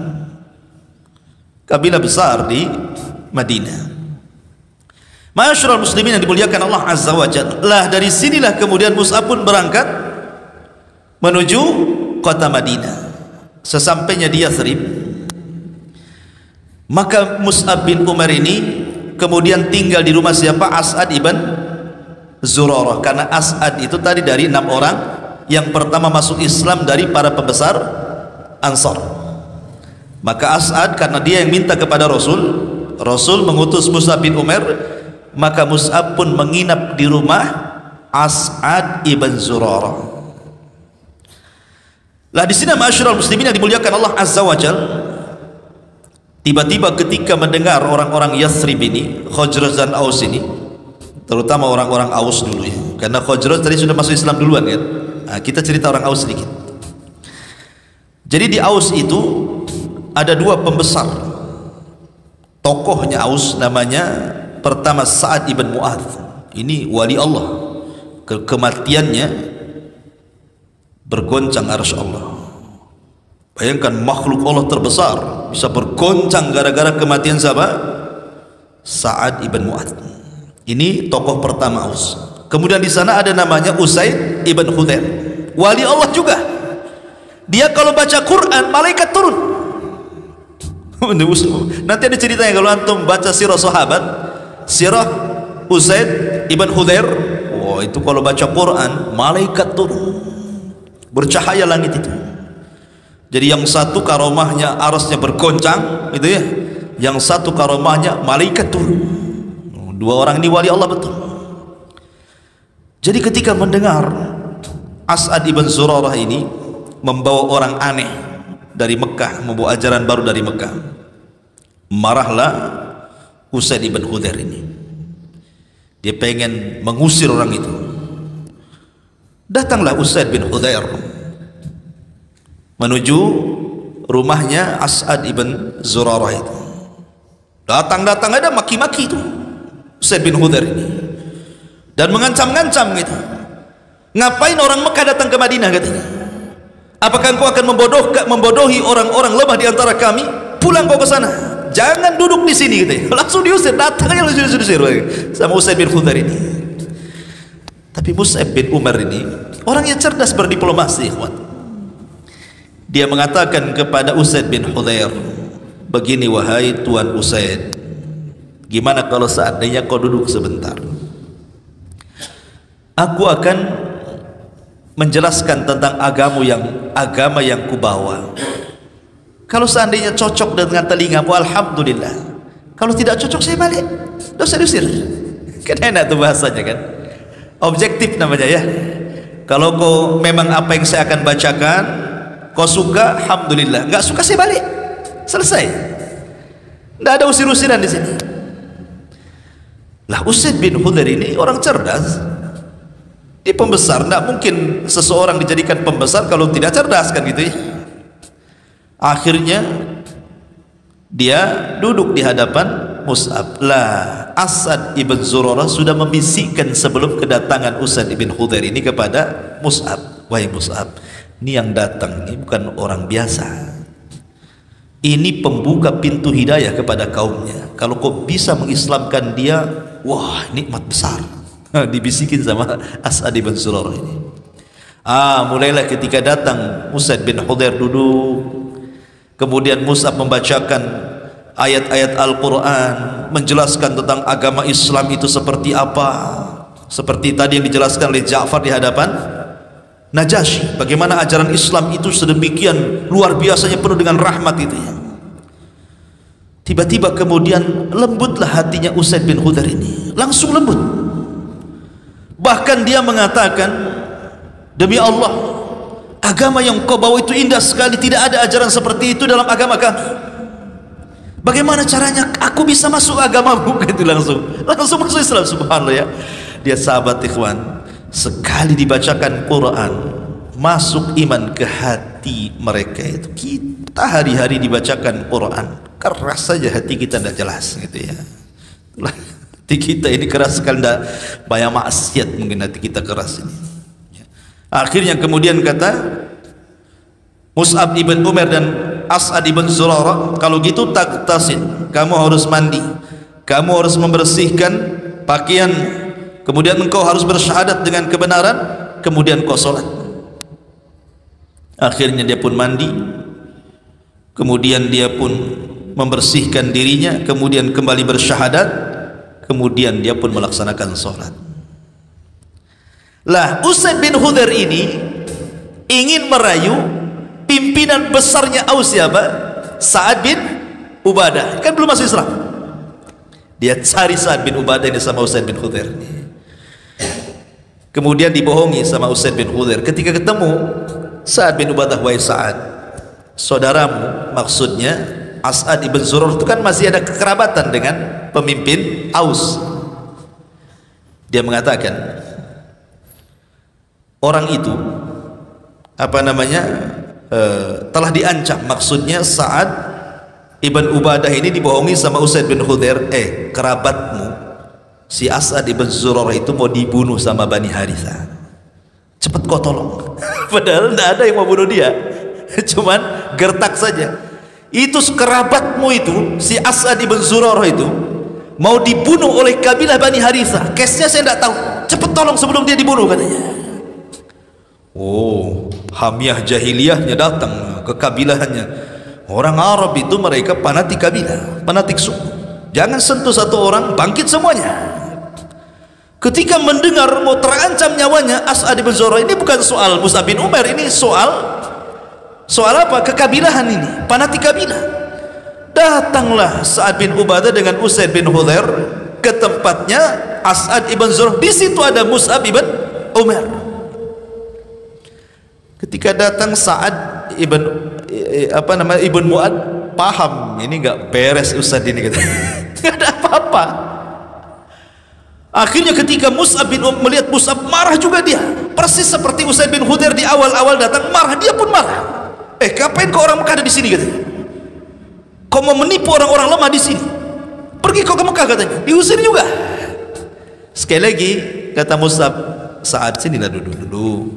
kabilah besar di Madinah. Ma'asyiral muslimin yang dimuliakan Allah Azza wa Jalla. Lah dari sinilah kemudian Mus'ab pun berangkat menuju kota Madinah. Sesampainya di Yathrib, maka Mus'ab bin Umair ini kemudian tinggal di rumah siapa? As'ad ibn Zurarah. Karena As'ad itu tadi dari 6 orang yang pertama masuk Islam dari para pembesar Ansar. Maka As'ad, karena dia yang minta kepada Rasul mengutus Mus'ab bin Umair, maka Mus'ab pun menginap di rumah As'ad ibn Zurarah. Lah di sini ma'asyiral muslimin yang dimuliakan Allah Azza wa Jalla, tiba-tiba ketika mendengar orang-orang Yathrib ini, Khazraj dan Aus ini, terutama orang-orang Aus dulu ya, karena Khazraj tadi sudah masuk Islam duluan kan. Nah, kita cerita orang Aus sedikit. Jadi di Aus itu ada 2 pembesar tokohnya Aus, namanya pertama Sa'ad ibn Mu'adz. Ini wali Allah, kematiannya bergoncang arsy Allah. Bayangkan makhluk Allah terbesar bisa bergoncang gara-gara kematian siapa? Sa'ad ibn Mu'adz. Ini tokoh pertama Aus. Kemudian di sana ada namanya Usaid ibn Khudair, wali Allah juga. Dia kalau baca Quran malaikat turun. Nanti ada ceritanya kalau antum baca sirah sahabat, sirah Usaid ibn Khudair. Wah, itu kalau baca Quran malaikat turun, bercahaya langit itu. Jadi yang satu karomahnya arasnya bergoncang gitu ya, yang satu karomahnya malaikat turun. 2 orang ini wali Allah betul. Jadi ketika mendengar As'ad ibn Zurarah ini membawa orang aneh dari Mekah, membawa ajaran baru dari Mekah, marahlah Usaid ibn Khudair ini. Dia pengen mengusir orang itu. Datanglah Usaid bin Khudair menuju rumahnya As'ad ibn Zurarah itu. Datang-datang ada maki-maki itu Usaid bin Khudair ini, dan mengancam-ngancam gitu. Ngapain orang Mekah datang ke Madinah katanya? Apakah engkau akan membodohi orang-orang lemah di antara kami? Pulang kau ke sana, jangan duduk di sini gitu. Langsung diusir, datangnya langsung diusir sama Usaid bin Khudair ini. Tapi Mus'ab bin Umar ini orang yang cerdas berdiplomasi, ikhwan. Dia mengatakan kepada Usaid bin Hudhair, begini wahai Tuan Usaid, gimana kalau seandainya kau duduk sebentar, aku akan menjelaskan tentang agama yang kubawa. Kalau seandainya cocok dengan telingamu, alhamdulillah. Kalau tidak cocok, saya balik, dosa diusir. Kan enak tuh bahasanya kan, objektif namanya ya. Kalau kau memang apa yang saya akan bacakan kau suka, alhamdulillah. Enggak suka, saya balik, selesai. Tidak ada usir-usiran di sini. Lah Usaid bin Hudhair ini orang cerdas. Dia pembesar, tidak mungkin seseorang dijadikan pembesar kalau tidak cerdas kan gitu ya. Akhirnya dia duduk di hadapan Mus'ab. Lah As'ad ibn Zurarah sudah membisikkan sebelum kedatangan Usaid bin Hudhair ini kepada Mus'ab, wahai Mus'ab, ini yang datang ini bukan orang biasa, ini pembuka pintu hidayah kepada kaumnya. Kalau kau bisa mengislamkan dia, wah nikmat besar. Dibisikin sama As'ad bin Zurarah ini. Mulailah ketika datang Usaid bin Hudhair duduk, kemudian Mus'ab membacakan ayat-ayat Al-Quran, menjelaskan tentang agama Islam itu seperti apa, seperti tadi yang dijelaskan oleh Ja'far di hadapan Najasyi, bagaimana ajaran Islam itu sedemikian luar biasanya, penuh dengan rahmat itu ya. Tiba-tiba kemudian lembutlah hatinya Usaid bin Hudhair ini, langsung lembut. Bahkan dia mengatakan, demi Allah, agama yang kau bawa itu indah sekali, tidak ada ajaran seperti itu dalam agama kami. Bagaimana caranya aku bisa masuk agamamu? Gitu langsung masuk Islam, subhanallah ya. Dia sahabat ikhwan, sekali dibacakan Quran masuk iman ke hati mereka itu. Kita hari-hari dibacakan Quran keras saja hati kita, tidak jelas gitu ya. Hati kita ini keras sekali, tidak banyak maksiat, mungkin hati kita keras ini. Akhirnya kemudian kata Mus'ab ibn Umair dan As'ad ibn Zurarah, kalau gitu taktasil, kamu harus mandi, kamu harus membersihkan pakaian, kemudian engkau harus bersyahadat dengan kebenaran, kemudian kau sholat. Akhirnya dia pun mandi, kemudian dia pun membersihkan dirinya, kemudian kembali bersyahadat, kemudian dia pun melaksanakan sholat. Lah Usaid bin Hudhair ini ingin merayu pimpinan besarnya Aus, siapa? Sa'ad bin Ubadah, kan belum masuk Islam. Dia cari Sa'ad bin Ubadah ini sama Usaid bin Hudhair. Kemudian dibohongi sama Usaid bin Hudhair. Ketika ketemu Sa'ad bin Ubadah, wahai Sa'ad, saudaramu, maksudnya As'ad ibn Zurarah itu kan masih ada kekerabatan dengan pemimpin Aus. Dia mengatakan, orang itu telah diancam, maksudnya Sa'ad ibn Ubadah ini dibohongi sama Usaid bin Hudhair, kerabatmu si As'ad ibn Zurarah itu mau dibunuh sama Bani Harithah, cepat kau tolong. Padahal tidak ada yang mau bunuh dia, cuman gertak saja. Itu kerabatmu itu, si As'ad ibn Zurarah itu mau dibunuh oleh kabilah Bani Harithah, case-nya saya tidak tahu, cepat tolong sebelum dia dibunuh, katanya. Oh, hamiah jahiliyahnya datang ke kabilahnya. Orang Arab itu mereka fanatik kabilah, fanatik suku. Jangan sentuh satu orang, bangkit semuanya. Ketika mendengar mau terancam nyawanya As'ad bin Zurarah, ini bukan soal Mus'ab bin Umair, ini soal apa? Kekabilahan ini, fanatik kabilah. Datanglah Sa'ad bin Ubadah dengan Usaid bin Hudhair ke tempatnya As'ad ibn Zurarah. Di situ ada Mus'ab ibn Umair. Ketika datang Sa'ad ibn Mu'ad, paham ini enggak beres Ustaz ini, kata. Enggak ada apa-apa. Akhirnya ketika Mus'ab bin melihat Mus'ab, marah juga dia, persis seperti Usaid bin Hudhair di awal-awal datang marah, dia pun marah. Ngapain kau orang Mekah ada di sini, katanya? Kau mau menipu orang-orang lemah di sini? Pergi kau ke Mekah, katanya. Diusir juga. Sekali lagi kata Mus'ab, Sa'ad, sinilah dulu.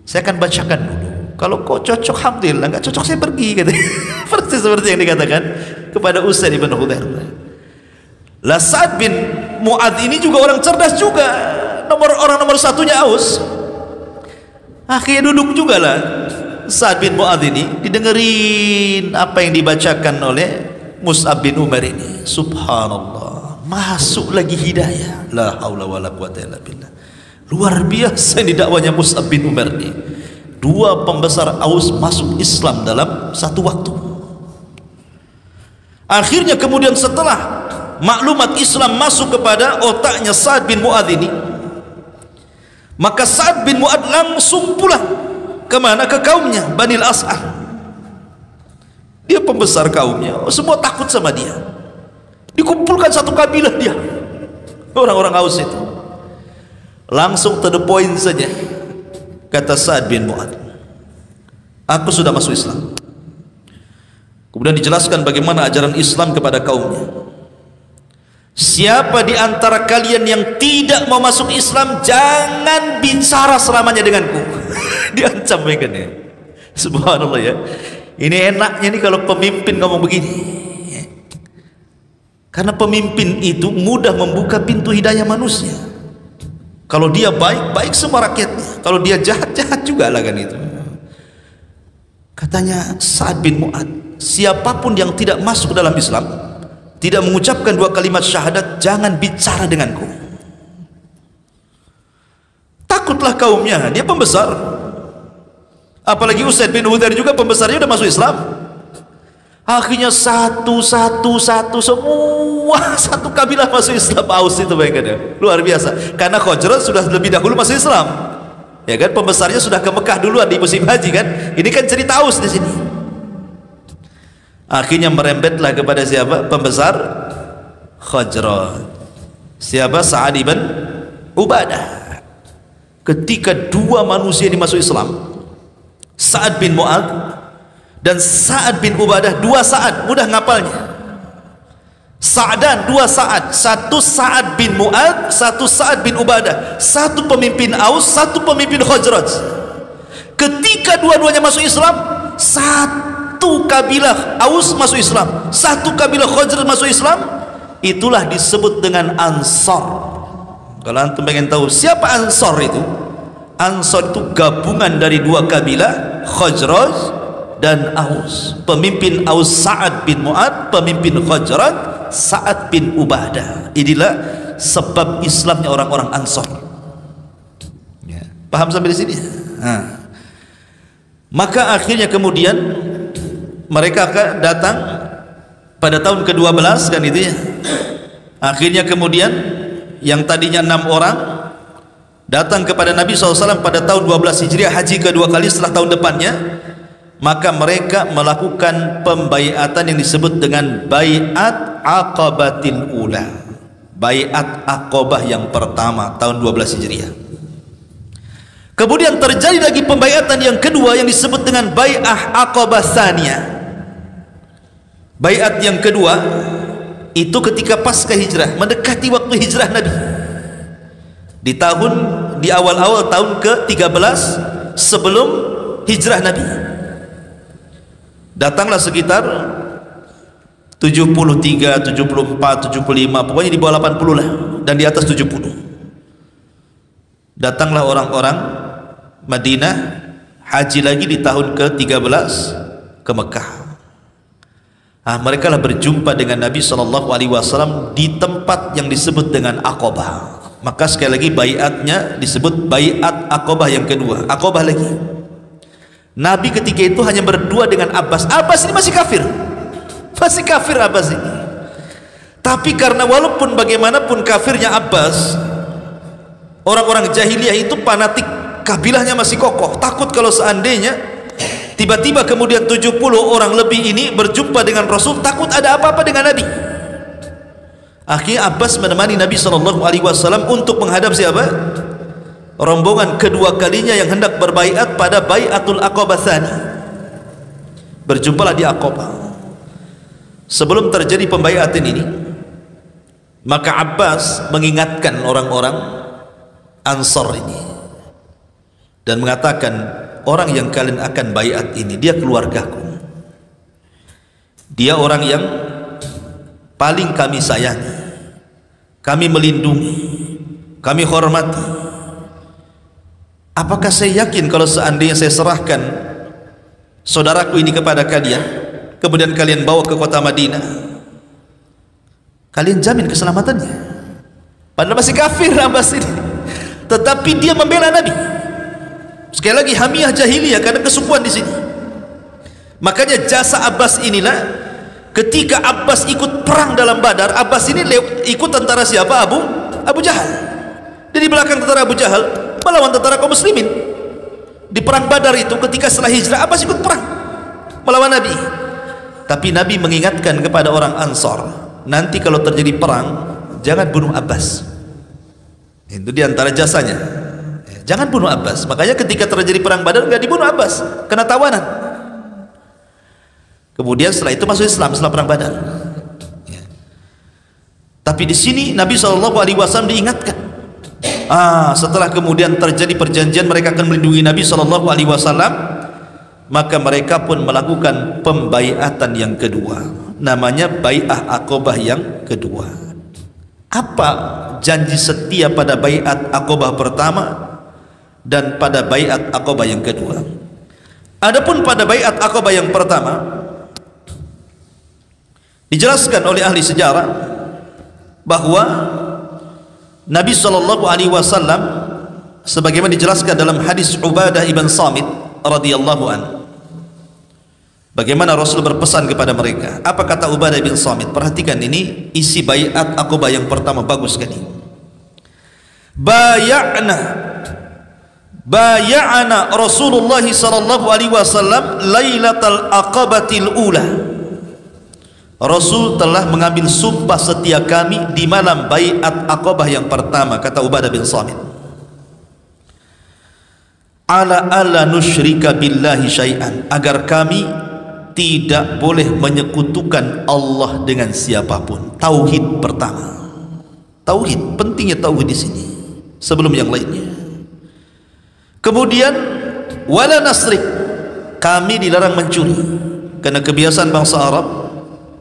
Saya akan bacakan dulu. Kalau kau cocok, alhamdulillah. Enggak cocok, saya pergi, katanya. Persis seperti yang dikatakan kepada Usaid bin Hudhair. Lah Sa'ad bin Mu'ad ini juga orang cerdas juga, orang nomor satunya Aus. Akhirnya duduk juga lah Sa'ad bin Mu'adz ini didengerin apa yang dibacakan oleh Mus'ab bin Umar ini. Subhanallah, masuk lagi hidayah. La haula wala quwata illa billah. Luar biasa ini dakwanya Mus'ab bin Umar ini. Dua pembesar Aus masuk Islam dalam satu waktu. Akhirnya kemudian setelah maklumat Islam masuk kepada otaknya Sa'ad bin Mu'adz ini, maka Sa'ad bin Mu'adz langsung pulang kemana? Ke kaumnya, Banil As'ar. Dia pembesar kaumnya, semua takut sama dia. Dikumpulkan satu kabilah dia, orang-orang Aus itu. Langsung to the point saja, kata Sa'ad bin Mu'adz, aku sudah masuk Islam. Kemudian dijelaskan bagaimana ajaran Islam kepada kaumnya. Siapa di antara kalian yang tidak mau masuk Islam, jangan bicara selamanya denganku. Diancam mereka nih. Subhanallah ya. Ini enaknya nih kalau pemimpin ngomong begini. Karena pemimpin itu mudah membuka pintu hidayah manusia. Kalau dia baik, baik semua rakyatnya. Kalau dia jahat, jahat juga lah kan itu. Katanya Sa'ad bin Mu'adz, siapapun yang tidak masuk dalam Islam, tidak mengucapkan dua kalimat syahadat, jangan bicara denganku. Takutlah kaumnya, dia pembesar. Apalagi Usaid bin Hudzair juga pembesarnya udah masuk Islam. Akhirnya satu semua satu kabilah masuk Islam. Aus itu bayangkan, luar biasa. Karena Khazraj sudah lebih dahulu masuk Islam, ya kan? Pembesarnya sudah ke Mekah duluan di musim haji kan. Ini kan cerita Aus di sini. Akhirnya merembetlah kepada siapa? Pembesar Khazraj. Siapa? Sa'ad bin Ubadah. Ketika dua manusia ini masuk Islam, Sa'ad bin Mu'adz dan Sa'ad bin Ubadah, dua Sa'ad, mudah ngapalnya. Sa'dan, dua Sa'ad, satu Sa'ad bin Mu'adz, satu Sa'ad bin Ubadah, satu pemimpin Aus, satu pemimpin Khazraj. Ketika dua-duanya masuk Islam, satu kabilah Aus masuk Islam, satu kabilah Khazraj masuk Islam, itulah disebut dengan Ansar. Kalau antum pengen tahu siapa Ansar itu, Ansar itu gabungan dari dua kabilah, Khazraj dan Aus. Pemimpin Aus Sa'ad bin Mu'adz, pemimpin Khazraj Sa'ad bin Ubadah. Inilah sebab Islamnya orang-orang Ansar. Ya. Paham sampai di sini? Nah. Maka akhirnya kemudian mereka akan datang pada tahun ke-12 kan itu ya. Akhirnya kemudian yang tadinya 6 orang datang kepada Nabi SAW pada tahun 12 Hijriah, haji kedua kali setelah tahun depannya. Maka mereka melakukan pembaiatan yang disebut dengan Bai'at Aqabatil Ula, Bai'at Aqabah yang pertama tahun 12 Hijriah. Kemudian terjadi lagi pembaiatan yang kedua yang disebut dengan Bai'ah Aqabah Tsaniyah. Bai'at yang kedua itu ketika pasca hijrah, mendekati waktu hijrah Nabi. Di awal-awal tahun ke-13 sebelum hijrah Nabi. Datanglah sekitar 73, 74, 75, pokoknya di bawah 80 lah, dan di atas 70. Datanglah orang-orang Madinah haji lagi di tahun ke-13 ke Mekah. Mereka lah berjumpa dengan Nabi SAW di tempat yang disebut dengan Aqabah. Maka sekali lagi baiatnya disebut Baiat Aqabah yang kedua. Aqabah lagi. Nabi ketika itu hanya berdua dengan Abbas. Abbas ini masih kafir, masih kafir Abbas ini. Tapi karena walaupun bagaimanapun kafirnya Abbas, orang-orang jahiliyah itu fanatik, kabilahnya masih kokoh. Takut kalau seandainya tiba-tiba kemudian 70 orang lebih ini berjumpa dengan Rasul, takut ada apa-apa dengan Nabi. Akhirnya Abbas menemani Nabi SAW untuk menghadap siapa? Rombongan kedua kalinya yang hendak berbaiat pada Bai'atul Aqabah Tsani. Berjumpalah di Aqabah. Sebelum terjadi pembaiatan ini, maka Abbas mengingatkan orang-orang Ansar ini dan mengatakan, orang yang kalian akan baiat ini, dia keluargaku, dia orang yang paling kami sayangi, kami melindungi, kami hormati. Apakah saya yakin kalau seandainya saya serahkan saudaraku ini kepada kalian, kemudian kalian bawa ke kota Madinah, kalian jamin keselamatannya. Padahal masih kafir Abbas ini, tetapi dia membela Nabi. Sekali lagi hamiyah jahiliyah, karena kesukuan di sini. Makanya jasa Abbas inilah, ketika Abbas ikut perang dalam Badar, Abbas ini ikut tentara siapa? Abu Jahal. Jadi di belakang tentara Abu Jahal melawan tentara kaum muslimin. Di perang Badar itu, ketika setelah hijrah, Abbas ikut perang melawan Nabi. Tapi Nabi mengingatkan kepada orang Ansar, nanti kalau terjadi perang, jangan bunuh Abbas. Itu diantara jasanya, jangan bunuh Abbas. Makanya ketika terjadi perang Badar nggak dibunuh Abbas, kena tawanan. Kemudian setelah itu masuk Islam setelah perang Badar. Tapi di sini Nabi SAW diingatkan, setelah kemudian terjadi perjanjian mereka akan melindungi Nabi SAW, maka mereka pun melakukan pembaiatan yang kedua, namanya bai'ah Aqabah yang kedua. Apa janji setia pada bai'at Aqabah pertama dan pada bai'at Aqabah yang kedua? Adapun pada bai'at Aqabah yang pertama, dijelaskan oleh ahli sejarah bahwa Nabi SAW, sebagaimana dijelaskan dalam hadis Ubadah ibn Samit radhiyallahu anhu, bagaimana Rasul berpesan kepada mereka. Apa kata Ubadah bin Samit? Perhatikan ini isi bai'at Aqabah yang pertama, bagus sekali. Bay'ana Rasulullah sallallahu alaihi wasallam lailatal aqabatil ula. Rasul telah mengambil sumpah setia kami di malam bai'at Aqabah yang pertama, kata Ubadah bin Samit. Ala nusyrika billahi syai'an, agar kami tidak boleh menyekutukan Allah dengan siapapun. Tauhid pertama. Tauhid, pentingnya tauhid di sini sebelum yang lainnya. Kemudian wala nasrik, kami dilarang mencuri, karena kebiasaan bangsa Arab,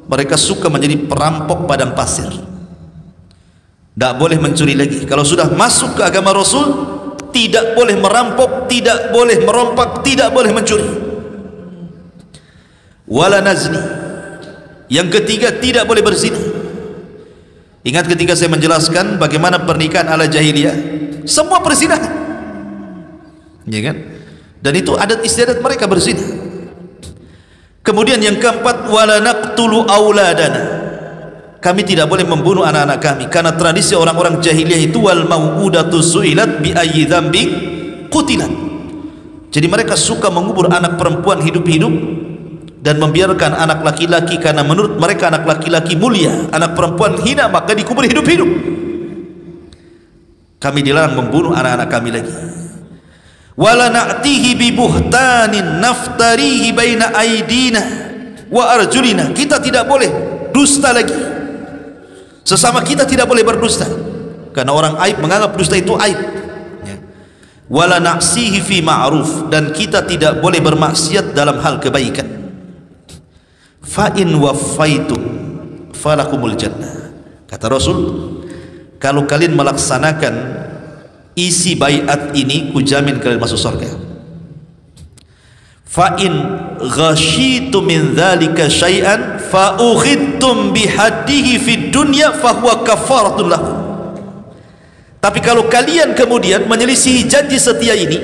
mereka suka menjadi perampok padang pasir. Tidak boleh mencuri lagi. Kalau sudah masuk ke agama Rasul, tidak boleh merampok, tidak boleh merompak, tidak boleh mencuri. Wala nazni, yang ketiga tidak boleh berzina. Ingat ketika saya menjelaskan bagaimana pernikahan ala jahiliyah, semua perzinahan, ya kan? Dan itu adat istiadat mereka berzina. Kemudian yang keempat, wala naqtulu auladana, kami tidak boleh membunuh anak-anak kami, karena tradisi orang-orang jahiliyah itu wal mau'udatu su'ilat bi ayyi dzambin qutilat. Jadi mereka suka mengubur anak perempuan hidup-hidup dan membiarkan anak laki-laki, karena menurut mereka anak laki-laki mulia, anak perempuan hina, maka dikubur hidup-hidup. Kami dilarang membunuh anak-anak kami lagi. Wala na'tihi bi buhtanin naftarihi baina aidina wa arjulina, kita tidak boleh dusta lagi, sesama kita tidak boleh berdusta, karena orang aib menganggap dusta itu aib. Wala na'sihi fi ma'ruf, dan kita tidak boleh bermaksiat dalam hal kebaikan. Fa in waffaitum falakumul jannah, kata Rasul, kalau kalian melaksanakan isi baiat ini, kujamin kalian masuk surga. Fa in ghasyitum min dzalika syai'an fa ukhidtum bihaddihi fid dunya fa huwa kafaratun lakum. Tapi kalau kalian kemudian menyelisihi janji setia ini,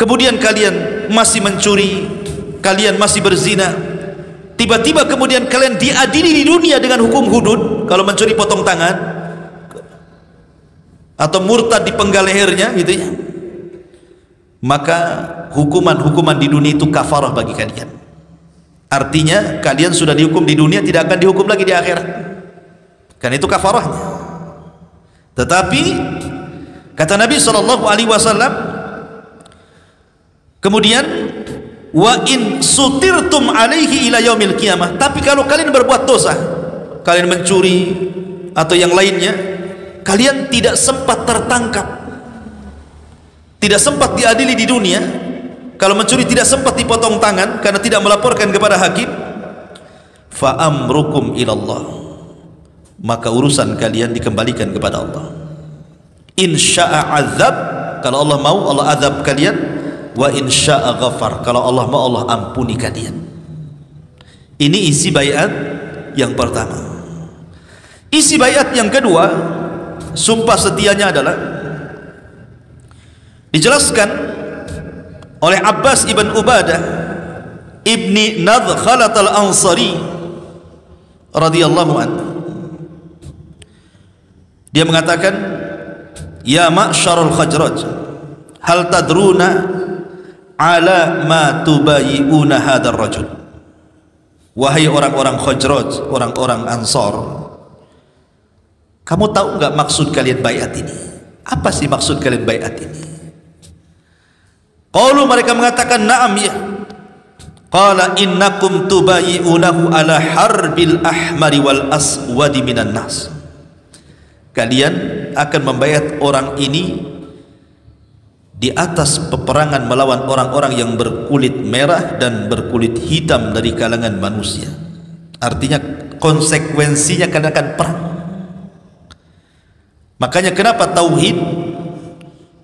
kemudian kalian masih mencuri, kalian masih berzina, tiba-tiba kemudian kalian diadili di dunia dengan hukum hudud, kalau mencuri potong tangan, atau murtad dipenggal lehernya, gitu ya, maka hukuman-hukuman di dunia itu kafarah bagi kalian. Artinya kalian sudah dihukum di dunia, tidak akan dihukum lagi di akhirat, karena itu kafarahnya. Tetapi kata Nabi SAW, kemudian wa in sutirtum alaihi ila yaumil qiyamah, tapi kalau kalian berbuat dosa, kalian mencuri atau yang lainnya, kalian tidak sempat tertangkap, tidak sempat diadili di dunia. Kalau mencuri tidak sempat dipotong tangan karena tidak melaporkan kepada hakim, fa amrukum ilallah, maka urusan kalian dikembalikan kepada Allah. In sya'a azab, kalau Allah mau Allah azab kalian, wa in syaa ghafar, kalau Allah mau Allah ampuni kalian. Ini isi baiat yang pertama. Isi baiat yang kedua, sumpah setianya adalah dijelaskan oleh Abbas ibn Ubadah ibni Nadkhalat al-Ansari radhiyallahu anhu. Dia mengatakan, ya ma'syarul Khazraj, hal tadruna ala ma tubayi'una hadzal rajul. Wahai orang-orang Khazraj, orang-orang Ansar, kamu tahu enggak maksud kalian baiat ini? Apa sih maksud kalian baiat ini? Qalu, mereka mengatakan, na'am ya. Qala innakum tubayi'unahu ala harbil ahmari wal aswadi minan nas. Kalian akan membaiat orang ini di atas peperangan melawan orang-orang yang berkulit merah dan berkulit hitam dari kalangan manusia. Artinya konsekuensinya akan perang. Makanya kenapa tauhid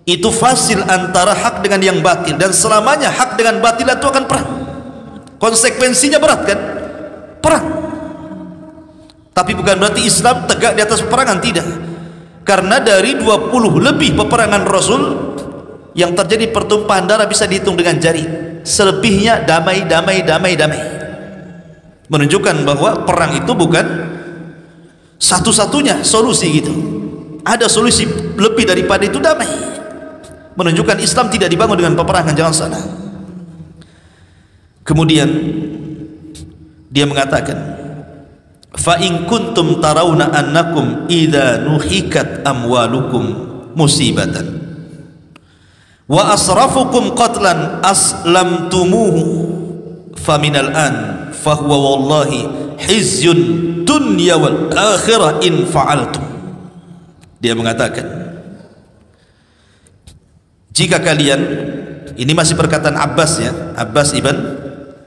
itu fasil antara hak dengan yang batil, dan selamanya hak dengan batil itu akan perang. Konsekuensinya berat kan? Perang. Tapi bukan berarti Islam tegak di atas peperangan, tidak. Karena dari 20 lebih peperangan Rasul yang terjadi pertumpahan darah bisa dihitung dengan jari. Selebihnya damai. Menunjukkan bahwa perang itu bukan satu-satunya solusi gitu. Ada solusi lebih daripada itu, damai. Menunjukkan Islam tidak dibangun dengan peperangan, jangan salah. Kemudian dia mengatakan, fa in kuntum tarawna annakum idza nuhikat amwalukum musibatan wa asrafukum qatlan aslamtumuhu faminal an fahuwa wallahi hizyun dunya wal akhirah in fa'altum. Dia mengatakan, jika kalian, ini masih perkataan Abbas ya, Abbas ibn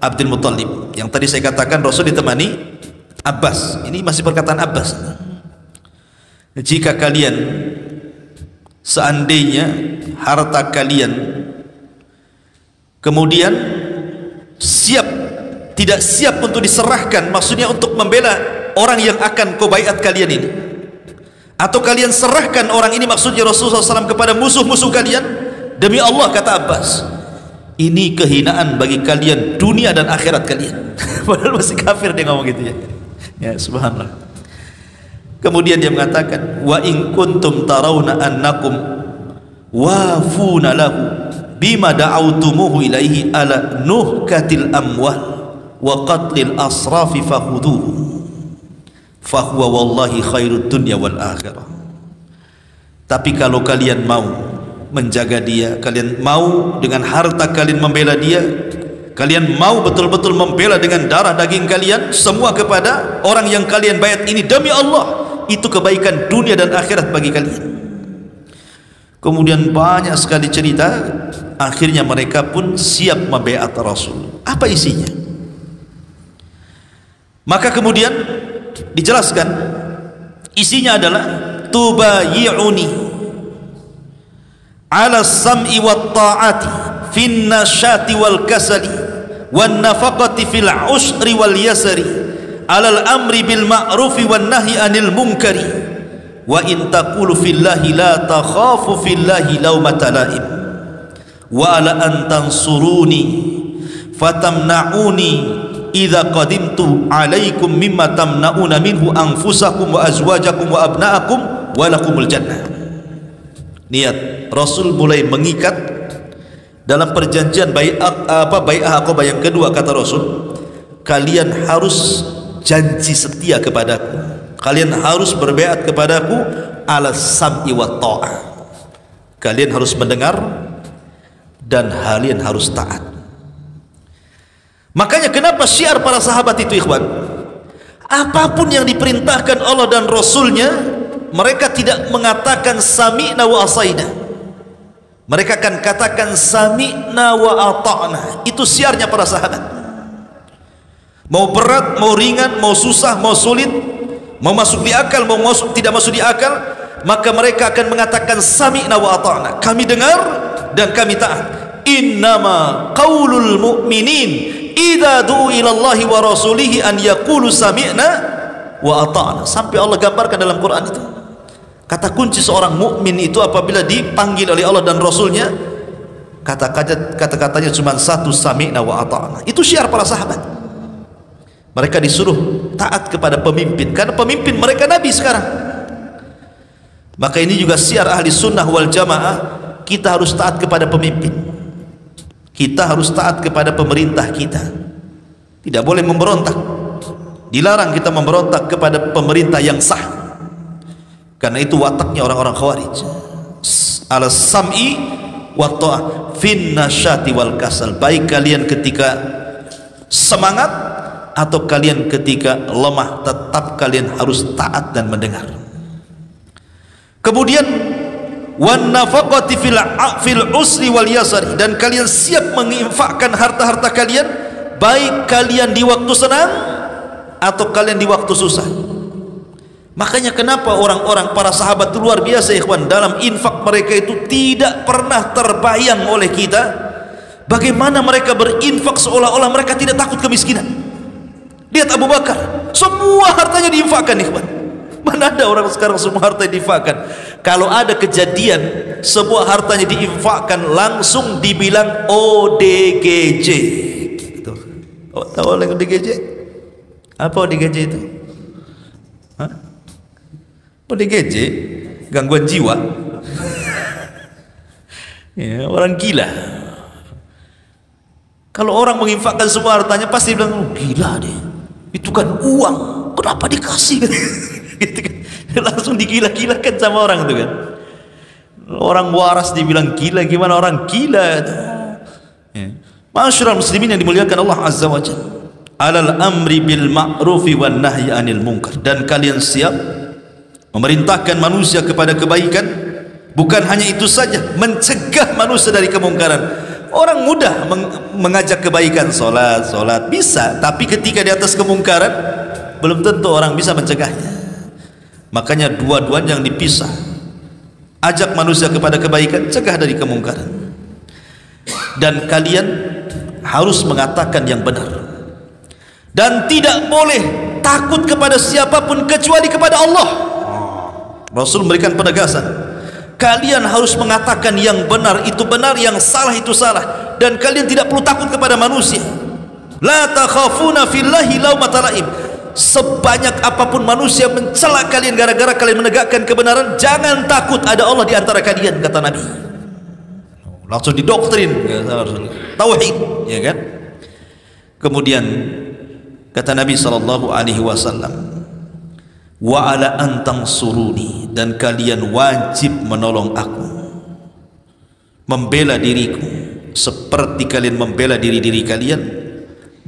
Abdul Muttalib, yang tadi saya katakan Rasul ditemani Abbas, ini masih perkataan Abbas. Jika kalian seandainya harta kalian kemudian tidak siap untuk diserahkan, maksudnya untuk membela orang yang akan kau baiat kalian ini, atau kalian serahkan orang ini, maksudnya Rasulullah SAW, kepada musuh-musuh kalian, demi Allah, kata Abbas, ini kehinaan bagi kalian dunia dan akhirat kalian. Padahal masih kafir dia ngomong gitu ya. Ya subhanallah. Kemudian dia mengatakan, wa in kuntum tarawna annakum wafuna lahu bima da'autumuhu ilaihi ala nuhkatil amwal wa qatlil asrafi fakhuduhu fahuwa wallahi khairud dunya wal akhirah. Tapi kalau kalian mau menjaga dia, kalian mau dengan harta kalian membela dia, kalian mau betul-betul membela dengan darah daging kalian semua kepada orang yang kalian baiat ini, demi Allah, itu kebaikan dunia dan akhirat bagi kalian. Kemudian banyak sekali cerita, akhirnya mereka pun siap membaiat Rasul. Apa isinya? Maka kemudian dijelaskan, isinya adalah tubayi'uni ala sam'i wa ta'ati fin nasyati wal kasali wan nafaqati fil usri wal yasari alal amri bil ma'rufi wan nahi anil munkari wa in taqulu fillahi la takhafu fillahi lawmata la'im wa ala an tansuruni fatamna'uni idza qadimtu alaikum mimma tamna'una minhu anfusakum wa azwajakum wa abna'akum wa lakumul jannah. Niat Rasul mulai mengikat dalam perjanjian bai'ah Aqabah yang kedua, kata Rasul, kalian harus janji setia kepadaku, kalian harus berbaiat kepadaku ala sam'i wa ta'ah, kalian harus mendengar dan kalian harus taat. Makanya kenapa syiar para sahabat itu, ikhwan, apapun yang diperintahkan Allah dan Rasulnya, mereka tidak mengatakan sami'na wa asaina, mereka akan katakan sami'na wa ata'na. Itu siarnya para sahabat. Mau berat, mau ringan, mau susah, mau sulit, mau masuk di akal, mau tidak masuk di akal, maka mereka akan mengatakan sami'na wa ata'na, kami dengar dan kami taat. innama qaulul mu'minin idza du'u ila Allahi wa rasulihi an yaqulu sami'na wa ata'na. Sampai Allah gambarkan dalam Quran itu. Kata kunci seorang mukmin itu apabila dipanggil oleh Allah dan Rasulnya, kata-katanya cuma satu, sami'na wa ata'na. Itu syiar para sahabat. Mereka disuruh taat kepada pemimpin karena pemimpin mereka Nabi sekarang. Maka ini juga syiar ahli sunnah wal jamaah, kita harus taat kepada pemimpin, kita harus taat kepada pemerintah kita, tidak boleh memberontak. Dilarang kita memberontak kepada pemerintah yang sah, karena itu wataknya orang-orang Khawarij. Ala sam'i wa ta'ah fin nasyati wal kasal. Baik kalian ketika semangat atau kalian ketika lemah, tetap kalian harus taat dan mendengar. Kemudian wan nafaqati fil usri wal yasri, dan kalian siap menginfakkan harta-harta kalian, baik kalian di waktu senang atau kalian di waktu susah. Makanya kenapa orang-orang para sahabat itu luar biasa ikhwan, dalam infak mereka itu tidak pernah terbayang oleh kita bagaimana mereka berinfak seolah-olah mereka tidak takut kemiskinan. Lihat Abu Bakar, semua hartanya diinfakkan ikhwan. Mana ada orang sekarang semua harta diinfakkan? Kalau ada kejadian sebuah hartanya diinfakkan, langsung dibilang ODGJ. Oh, tahu yang ODGJ? Apa ODGJ itu? Hah? ODGJ gangguan jiwa. Ya, orang gila. Kalau orang menginfakkan semua hartanya pasti bilang, oh, gila deh, itu kan uang, kenapa dikasih? Gitu kan. Langsung digila-gilakan sama orang itu kan. Orang waras dibilang gila, gimana orang gila itu? Ya. Ma'asyiral muslimin yang dimuliakan Allah Azza wa Jalla, alal amri bil ma'rufi wan nahyi anil munkar, dan kalian siap memerintahkan manusia kepada kebaikan. Bukan hanya itu saja, mencegah manusia dari kemungkaran. Orang mudah mengajak kebaikan, solat bisa, tapi ketika di atas kemungkaran belum tentu orang bisa mencegahnya. Makanya dua-duanya yang dipisah. Ajak manusia kepada kebaikan, cegah dari kemungkaran. Dan kalian harus mengatakan yang benar, dan tidak boleh takut kepada siapapun kecuali kepada Allah. Rasul memberikan penegasan, kalian harus mengatakan yang benar itu benar, yang salah itu salah, dan kalian tidak perlu takut kepada manusia. La takhafuna fillahi laumata laim. Sebanyak apapun manusia mencela kalian gara-gara kalian menegakkan kebenaran, jangan takut, ada Allah di antara kalian, kata Nabi. Langsung didoktrin, tauhid, ya kan? Kemudian kata Nabi SAW, wa ala antang suruni, dan kalian wajib menolong aku, membela diriku seperti kalian membela diri-diri kalian,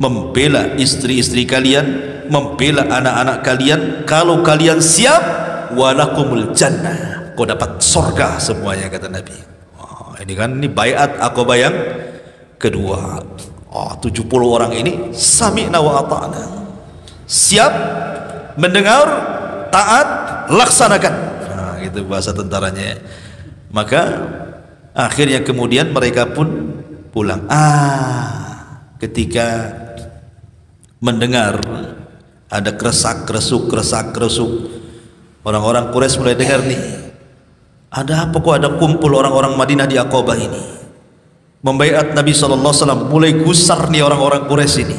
membela istri-istri kalian, membela anak-anak kalian. Kalau kalian siap, walakumul jannah, kau dapat surga semuanya, kata Nabi. Ini kan, ini baiat Aqabah yang kedua. 70 orang ini sami'na wa ata'na, siap mendengar, taat, laksanakan. Nah, itu bahasa tentaranya. Maka akhirnya kemudian mereka pun pulang. Ketika mendengar ada kresak-kresuk, orang-orang Quraisy mulai dengar nih, ada apa kok ada kumpul orang-orang Madinah di Aqabah ini membaiat Nabi SAW. Mulai gusar nih orang-orang Quraisy ini,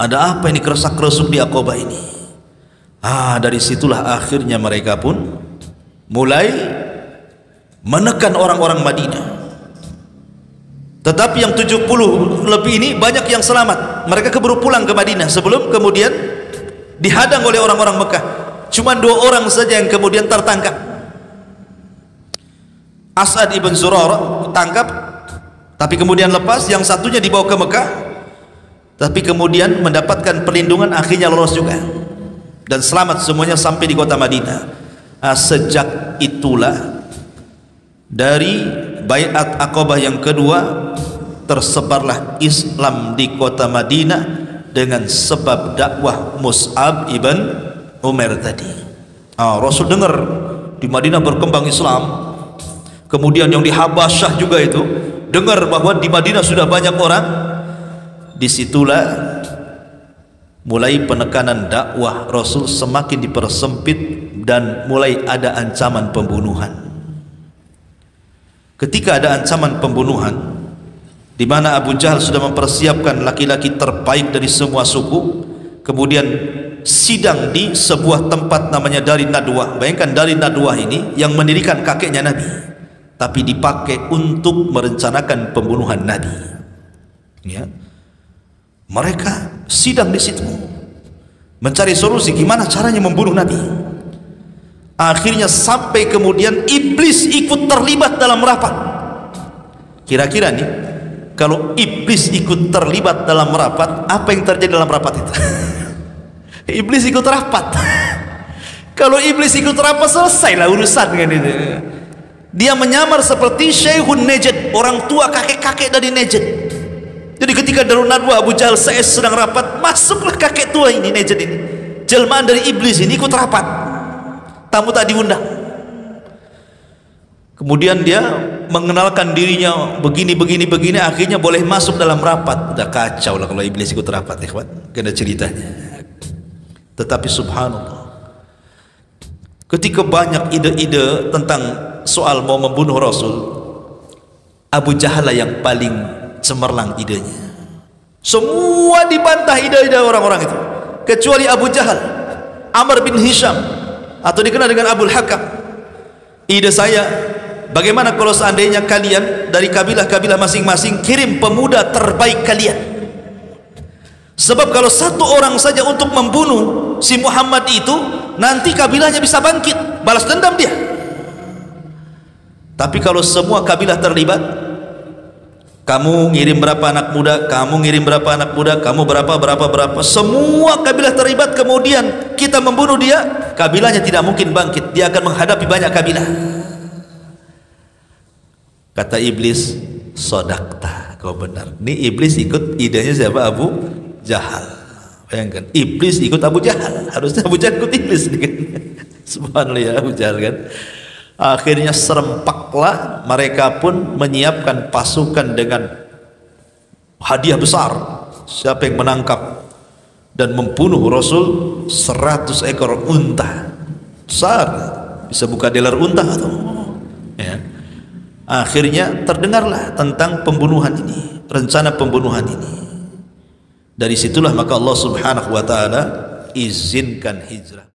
ada apa ini kresak-kresuk di Aqabah ini? Dari situlah akhirnya mereka pun mulai menekan orang-orang Madinah. Tetapi yang 70 lebih ini banyak yang selamat, mereka keburu pulang ke Madinah sebelum kemudian dihadang oleh orang-orang Mekah. Cuma 2 orang saja yang kemudian tertangkap. As'ad ibn Zurarah tangkap, tapi kemudian lepas. Yang satunya dibawa ke Mekah, tapi kemudian mendapatkan perlindungan, akhirnya lolos juga dan selamat semuanya sampai di kota Madinah. Sejak itulah dari baiat Aqabah yang kedua tersebarlah Islam di kota Madinah dengan sebab dakwah Mus'ab ibn Umair tadi. Rasul dengar di Madinah berkembang Islam, kemudian yang di Habasyah juga itu dengar bahwa di Madinah sudah banyak orang, disitulah mulai penekanan dakwah Rasul semakin dipersempit dan mulai ada ancaman pembunuhan. Ketika ada ancaman pembunuhan, di mana Abu Jahal sudah mempersiapkan laki-laki terbaik dari semua suku, kemudian sidang di sebuah tempat namanya Darin Nadwah. Bayangkan Darin Nadwah ini yang mendirikan kakeknya Nabi, tapi dipakai untuk merencanakan pembunuhan Nabi. Ya. Mereka sidang di situ, mencari solusi gimana caranya membunuh Nabi. Akhirnya sampai kemudian iblis ikut terlibat dalam rapat. Kira-kira nih, kalau iblis ikut terlibat dalam rapat, apa yang terjadi dalam rapat itu? Iblis ikut rapat. Kalau iblis ikut rapat, selesailah urusan kan itu. Dia menyamar seperti Syekhun Najd, orang tua kakek-kakek dari Najd. Jadi ketika Darun Nadwa Abu Jahal sedang rapat, masuklah kakek tua ini, Najd ini, jelmaan dari iblis ini, ikut rapat. Tamu tak diundang. Kemudian dia mengenalkan dirinya begini, akhirnya boleh masuk dalam rapat. Udah kacau lah kalau iblis ikut rapat, ikhwan. Kena ceritanya. Tetapi subhanallah, ketika banyak ide-ide tentang soal mau membunuh Rasul, Abu Jahal yang paling cemerlang idenya. Semua dibantah ide-ide orang-orang itu, kecuali Abu Jahal, Amr bin Hisham, atau dikenal dengan Abul Hakam. Ide saya, bagaimana kalau seandainya kalian dari kabilah-kabilah masing-masing kirim pemuda terbaik kalian? Sebab kalau satu orang saja untuk membunuh si Muhammad itu, nanti kabilahnya bisa bangkit, balas dendam dia. Tapi kalau semua kabilah terlibat, kamu ngirim berapa anak muda, kamu ngirim berapa anak muda, kamu berapa, semua kabilah terlibat, kemudian kita membunuh dia, kabilahnya tidak mungkin bangkit, dia akan menghadapi banyak kabilah. Kata iblis, sodakta, kau benar. Ini iblis ikut idenya siapa? Abu Jahal. Bayangkan, iblis ikut Abu Jahal, harusnya Abu Jahal ikut iblis kan? Subhanallah ya, Abu Jahal kan. Akhirnya serempaklah, mereka pun menyiapkan pasukan dengan hadiah besar. Siapa yang menangkap dan membunuh Rasul 100 ekor unta besar, bisa buka dealer unta atau ya. Akhirnya terdengarlah tentang pembunuhan ini, rencana pembunuhan ini. Dari situlah maka Allah Subhanahu wa taala izinkan hijrah.